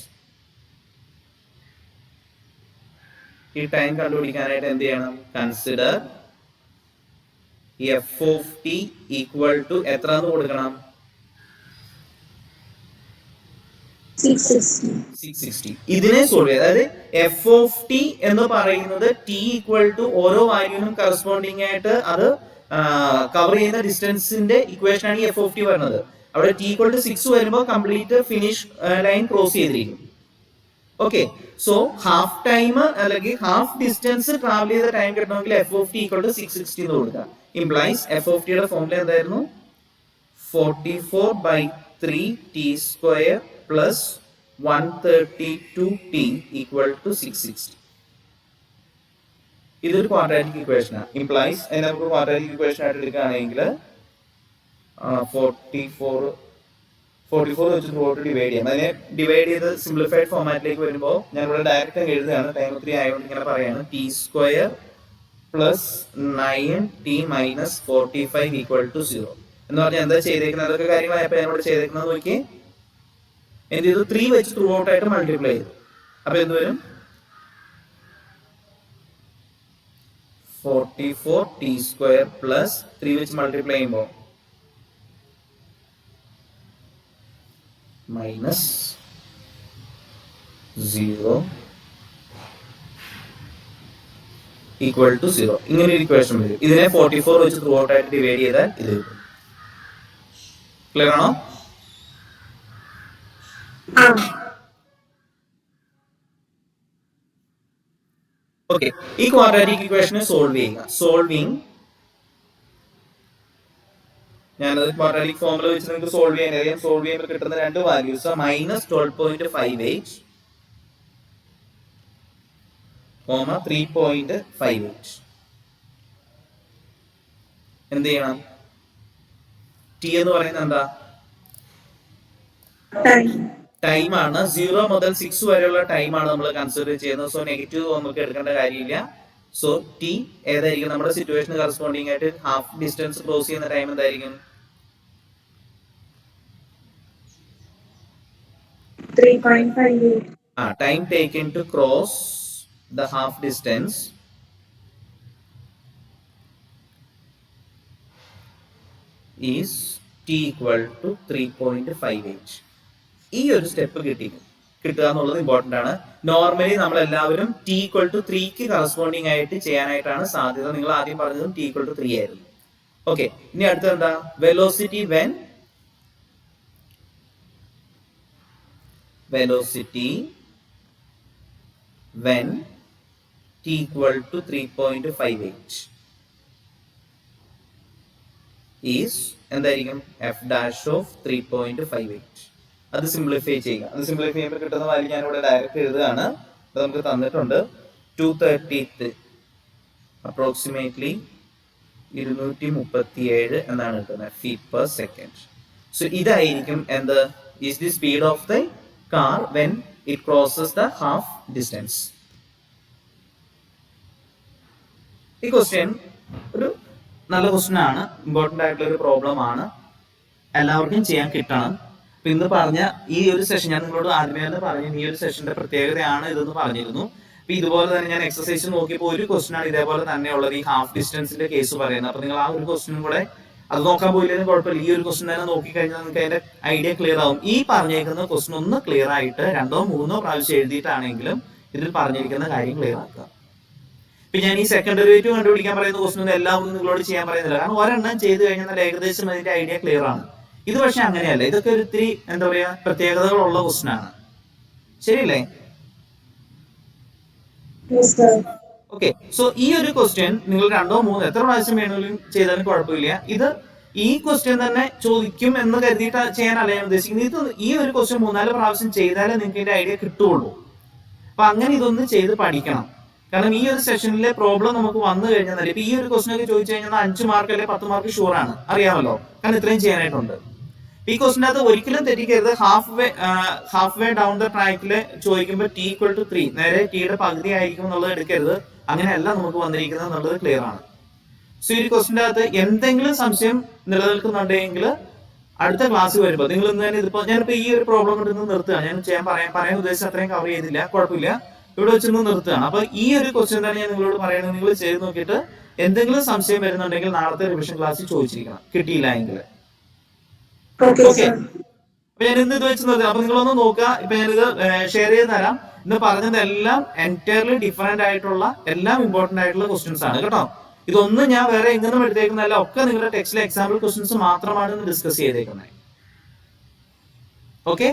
ഈ time കണ്ടുപിടിക്കാനായിട്ട് എന്ത് ചെയ്യണം? Consider f of T equal to എത്ര എന്ന് കൊടുക്കണം? 660. ഇതിനെ സോൾവ് ചെയ്യുക. അതായത് എഫ് ഓഫ് ടി എന്ന് പറയുന്നത് ടി ഈക്വൽ ടു ഓരോ വാല്യൂനും കറസ്പോണ്ടിങ് ആയിട്ട് അത് കവർ ചെയ്യുന്ന ഡിസ്റ്റൻസിന്റെ ഇക്വേഷൻ ആണ് ഈ എഫ് ഓഫ് ടി വരുന്നത്. അവിടെ ടി ഈക്വൽ ടു 6 വരുമ്പോൾ കംപ്ലീറ്റ് ഫിനിഷ് ലൈൻ ക്രോസ് ചെയ്തിരിക്കും. ഓക്കെ, സോ ഹാഫ് ടൈം അല്ലെങ്കിൽ ഹാഫ് ഡിസ്റ്റൻസ് ട്രാവൽ ചെയ്ത ടൈം കിട്ടണമെങ്കിൽ f of T equal to 660 എന്ന് കൊടുക്കുക. ഇംപ്ലൈസ് എഫ് ഓഫ് ടിയുടെ ഫോർമുല എന്തായിരുന്നു? 44/3t² plus 132t equal to 660. ഇതൊരു ക്വാഡ്രാറ്റിക് ഇക്വേഷൻ ആണ്. ഇംപ്ലൈസ് അതിനെ നമുക്ക് ക്വാഡ്രാറ്റിക് ഇക്വേഷൻ ആയിട്ട് എടുക്കുകയാണെങ്കിൽ 44 വെച്ച് ത്രൂ ഔട്ട് ഡിവൈഡ് ചെയ്യാം. അതിനെ ഡിവൈഡ് ചെയ്ത് സിംപ്ലിഫൈഡ് ഫോമാറ്റിലേക്ക് വരുമ്പോൾ ഞാൻ ഇവിടെ ഡയറക്റ്റ് എഴുതുകയാണ്, ടൈം ഒത്തിരി ആയതുകൊണ്ട് ഇങ്ങനെ പറയാണ്. t² plus 9t minus 45 equal to 0 എന്ന് പറഞ്ഞാൽ എന്താ ചെയ്തേക്കുന്നത്? അതൊക്കെ കാര്യങ്ങളായപ്പോൾ ഞാൻ ഇവിടെ ചെയ്തേക്കുന്നത് നോക്കി. എന്ത് ചെയ്തു? 3 വെച്ച് ത്രൂ ഔട്ട് ആയിട്ട് മൾട്ടിപ്ലൈ ചെയ്തു. അപ്പൊ എന്ത് വരും? 44t² പ്ലസ് 3 വെച്ച് മൾട്ടിപ്ലൈ ചെയ്യുമ്പോൾ മൈനസ് 0 ഈക്വൽ ടു 0. ഇങ്ങനെ ഒരു ഇക്വേഷൻ വരും. ഇതിനെ 44 വെച്ച് ത്രൂ ഔട്ട് ആയിട്ട് ഡിവൈഡ് ചെയ്താൽ ഇത് കിട്ടും. ക്ലിയർ ആണോ? ഓക്കെ, ഈ ക്വാഡ്രാറ്റിക് ഇക്വേഷനെ സോൾവ് ചെയ്യുക. സോൾവിങ് ഞാനത് ക്വാഡ്രാറ്റിക് ഫോർമുല വെച്ച് നിങ്ങൾക്ക് സോൾവ് ചെയ്യാൻ അറിയാം. സോൾവ് ചെയ്യുമ്പോൾ കിട്ടുന്ന രണ്ട് വാല്യൂസ് മൈനസ് 12.58 3.58. എന്ത് ചെയ്യണം? ടി എന്ന് പറയുന്നത് എന്താ? ടൈം ആണ്. 0 മുതൽ 6 വരെയുള്ള ടൈമാണ് നമ്മൾ കൺസിഡർ ചെയ്യുന്നത്. സോ നെഗറ്റീവ് നമുക്ക് എടുക്കേണ്ട കാര്യമില്ല. സോ ടി ഏതായിരിക്കും? നമ്മുടെ സിറ്റുവേഷന് കറസ്പോണ്ടിങ് ആയിട്ട് ഹാഫ് ഡിസ്റ്റൻസ് ക്രോസ് ചെയ്യുന്ന ടൈം എന്തായിരിക്കും? 3.58. Time taken to cross the half distance is t equal to 3.58. ഈ ഒരു സ്റ്റെപ്പ് കിട്ടുക എന്നുള്ളത് ഇമ്പോർട്ടന്റ് ആണ്. നോർമലി നമ്മൾ എല്ലാവരും t equal to 3ക്ക് കറസ്പോണ്ടിങ് ആയിട്ട് ചെയ്യാനായിട്ടാണ് സാധ്യത. നിങ്ങൾ ആദ്യം പറഞ്ഞതും t equal to 3 ആയിരുന്നു. ഓക്കെ, ഇനി അടുത്ത എന്താ? Velocity when t equal to 3.58 is എന്തായിരിക്കും? f dash of 3.58. അത് സിംപ്ലിഫൈ ചെയ്യുക. അത് സിംപ്ലിഫൈ ചെയ്യുമ്പോൾ കിട്ടുന്ന വാല്യൂ ഞാൻ ഇവിടെ ഡയറക്റ്റ് എഴുതുകയാണ്. അത് നമുക്ക് തന്നിട്ടുണ്ട് 230 അപ്രോക്സിമേറ്റ്ലി 237 എന്നാണ് കിട്ടുന്നത് ഫീറ്റ് പെർ സെക്കൻഡ്. സോ ഇതായിരിക്കും എന്ത്? Is the speed of the car when it crosses the half distance. ഈ ക്വസ്റ്റ്യൻ ഒരു നല്ല ക്വസ്റ്റ്യൻ ആണ്. ഇമ്പോർട്ടന്റ് ആയിട്ടുള്ള ഒരു പ്രോബ്ലം ആണ്. എല്ലാവർക്കും ചെയ്യാൻ കിട്ടണം. അപ്പൊ ഇന്ന് പറഞ്ഞ ഈ ഒരു സെഷൻ ഞാൻ നിങ്ങളോട് ആദ്യമേ തന്നെ പറഞ്ഞു, ഈ ഒരു സെഷന്റെ പ്രത്യേകതയാണ് ഇതെന്ന് പറഞ്ഞിരുന്നു. അപ്പൊ ഇതുപോലെ തന്നെ ഞാൻ എക്സസൈസ് നോക്കിയപ്പോൾ ഒരു ക്വസ്റ്റ്യൻ ആണ് ഇതേപോലെ തന്നെ ഉള്ളത്, ഈ ഹാഫ് ഡിസ്റ്റൻസിന്റെ കേസ് പറയുന്നത്. അപ്പൊ നിങ്ങൾ ആ ഒരു ക്വസ്റ്റ്യനും കൂടെ അത് നോക്കാൻ പോയില്ലെങ്കിലും കുഴപ്പമില്ല. ഈ ഒരു ക്വസ്റ്റ്യൻ തന്നെ നോക്കിക്കഴിഞ്ഞാൽ നിങ്ങൾക്ക് അതിന്റെ ഐഡിയ ക്ലിയർ ആവും. ഈ പറഞ്ഞേക്കുന്ന ക്വസ്റ്റ്യൻ ഒന്ന് ക്ലിയർ ആയിട്ട് 2 or 3 പ്രാവശ്യം എഴുതിയിട്ടാണെങ്കിലും ഇതിൽ പറഞ്ഞിരിക്കുന്ന കാര്യം ക്ലിയർ ആക്കുക. ഇപ്പൊ ഞാൻ ഈ സെക്കൻഡ് ഡെറിവേറ്റീവ് കണ്ടുപിടിക്കാൻ പറയുന്ന ക്വസ്റ്റ്യൻ എല്ലാം ഒന്നും നിങ്ങളോട് ചെയ്യാൻ പറയുന്നില്ല. കാരണം ഒരെണ്ണം ചെയ്ത് കഴിഞ്ഞാൽ ഏകദേശം അതിന്റെ ഐഡിയ ക്ലിയർ ആണ്. ഇത് പക്ഷെ അങ്ങനെയല്ല. ഇതൊക്കെ ഒരു ഇത്തിരി എന്താ പറയാ പ്രത്യേകതകളുള്ള ക്വസ്റ്റ്യൻ ആണ്. ശരിയല്ലേ? ഓക്കെ, സോ ഈ ഒരു ക്വസ്റ്റ്യൻ നിങ്ങൾ 2 or 3 എത്ര പ്രാവശ്യം വേണമെങ്കിലും ചെയ്താലും കുഴപ്പമില്ല. ഇത് ഈ ക്വസ്റ്റ്യൻ തന്നെ ചോദിക്കും എന്ന് കരുതിയിട്ട് ചെയ്യാനല്ല ഞാൻ ഉദ്ദേശിക്കുന്നത്. ഇത് ഈ ഒരു ക്വസ്റ്റ്യൻ 3-4 പ്രാവശ്യം ചെയ്താലേ നിങ്ങൾക്ക് ഇതിന്റെ ഐഡിയ കിട്ടുള്ളൂ. അപ്പൊ അങ്ങനെ ഇതൊന്ന് ചെയ്ത് പഠിക്കണം. കാരണം ഈ ഒരു സെഷനിലെ പ്രോബ്ലം നമുക്ക് വന്നു കഴിഞ്ഞാൽ ഇപ്പൊ ഈ ഒരു ക്വസ്റ്റ്യൻ ഒക്കെ ചോദിച്ചു കഴിഞ്ഞാൽ 5 മാർക്ക് അല്ലെങ്കിൽ 10 മാർക്ക് ഷുവർ ആണ്, അറിയാമല്ലോ. കാരണം ഇത്രയും ചെയ്യാനായിട്ടുണ്ട്. ഈ ക്വസ്റ്റിനകത്ത് ഒരിക്കലും തെറ്റിക്കരുത്. ഹാഫ് വേ ഡൗൺ ദ ട്രാക്കില് ചോദിക്കുമ്പോൾ t ഈക്വൽ ടു 3 നേരെ ടിയുടെ പകുതി ആയിരിക്കും എന്നുള്ളത് എടുക്കരുത്. അങ്ങനെയല്ല നമുക്ക് വന്നിരിക്കുന്നത് എന്നുള്ളത് ക്ലിയർ ആണ്. സോ ഈ ക്വസ്റ്റിന്റെ അകത്ത് എന്തെങ്കിലും സംശയം നിലനിൽക്കുന്നുണ്ടെങ്കിൽ അടുത്ത ക്ലാസ് വരുമ്പോൾ നിങ്ങൾ ഇന്ന് തന്നെ ഇതിപ്പോ ഞാനിപ്പോ ഈ ഒരു പ്രോബ്ലം കൊണ്ട് ഇന്ന് നിർത്തുകയാണ്. ഞാൻ പറയാൻ ഉദ്ദേശിച്ച അത്രയും കവർ ചെയ്തില്ല, കുഴപ്പമില്ല, ഇവിടെ വെച്ചൊന്ന് നിർത്തുകയാണ്. അപ്പൊ ഈ ഒരു ക്വസ്റ്റ്യൻ തന്നെ ഞാൻ നിങ്ങളോട് പറയുന്നത്, നിങ്ങൾ ചെയ്ത് നോക്കിയിട്ട് എന്തെങ്കിലും സംശയം വരുന്നുണ്ടെങ്കിൽ നാളത്തെ റിവിഷൻ ക്ലാസ്സിൽ ചോദിച്ചിരിക്കണം, കിട്ടിയില്ല എങ്കിൽ. ഓക്കെ, അപ്പൊ ഞാൻ ഇന്ന് ഇത് വെച്ച് നിർത്തുക. അപ്പൊ നിങ്ങളൊന്ന് നോക്കുക. ഇപ്പൊ ഞാനിത് ഷെയർ ചെയ്ത് തരാം. ഇന്ന് പറഞ്ഞതെല്ലാം എൻറ്റയർലി ഡിഫറെന്റ് ആയിട്ടുള്ള, എല്ലാം ഇമ്പോർട്ടന്റ് ആയിട്ടുള്ള ക്വസ്റ്റ്യൻസ് ആണ് കേട്ടോ. ഇതൊന്നും ഞാൻ വേറെ എങ്ങനെയും എടുത്തേക്കുന്നതല്ല, ഒക്കെ നിങ്ങളുടെ ടെക്സ്റ്റിലെ എക്സാമ്പിൾ ക്വസ്റ്റ്യൻസ് മാത്രമാണ് ഇന്ന് ഡിസ്കസ് ചെയ്തേക്കുന്നത്. ഓക്കെ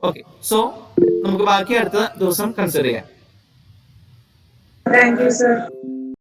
ഓക്കെ, സോ നമുക്ക് ബാക്കി അടുത്ത ദിവസം കൺസിഡർ ചെയ്യാം. Thank you sir.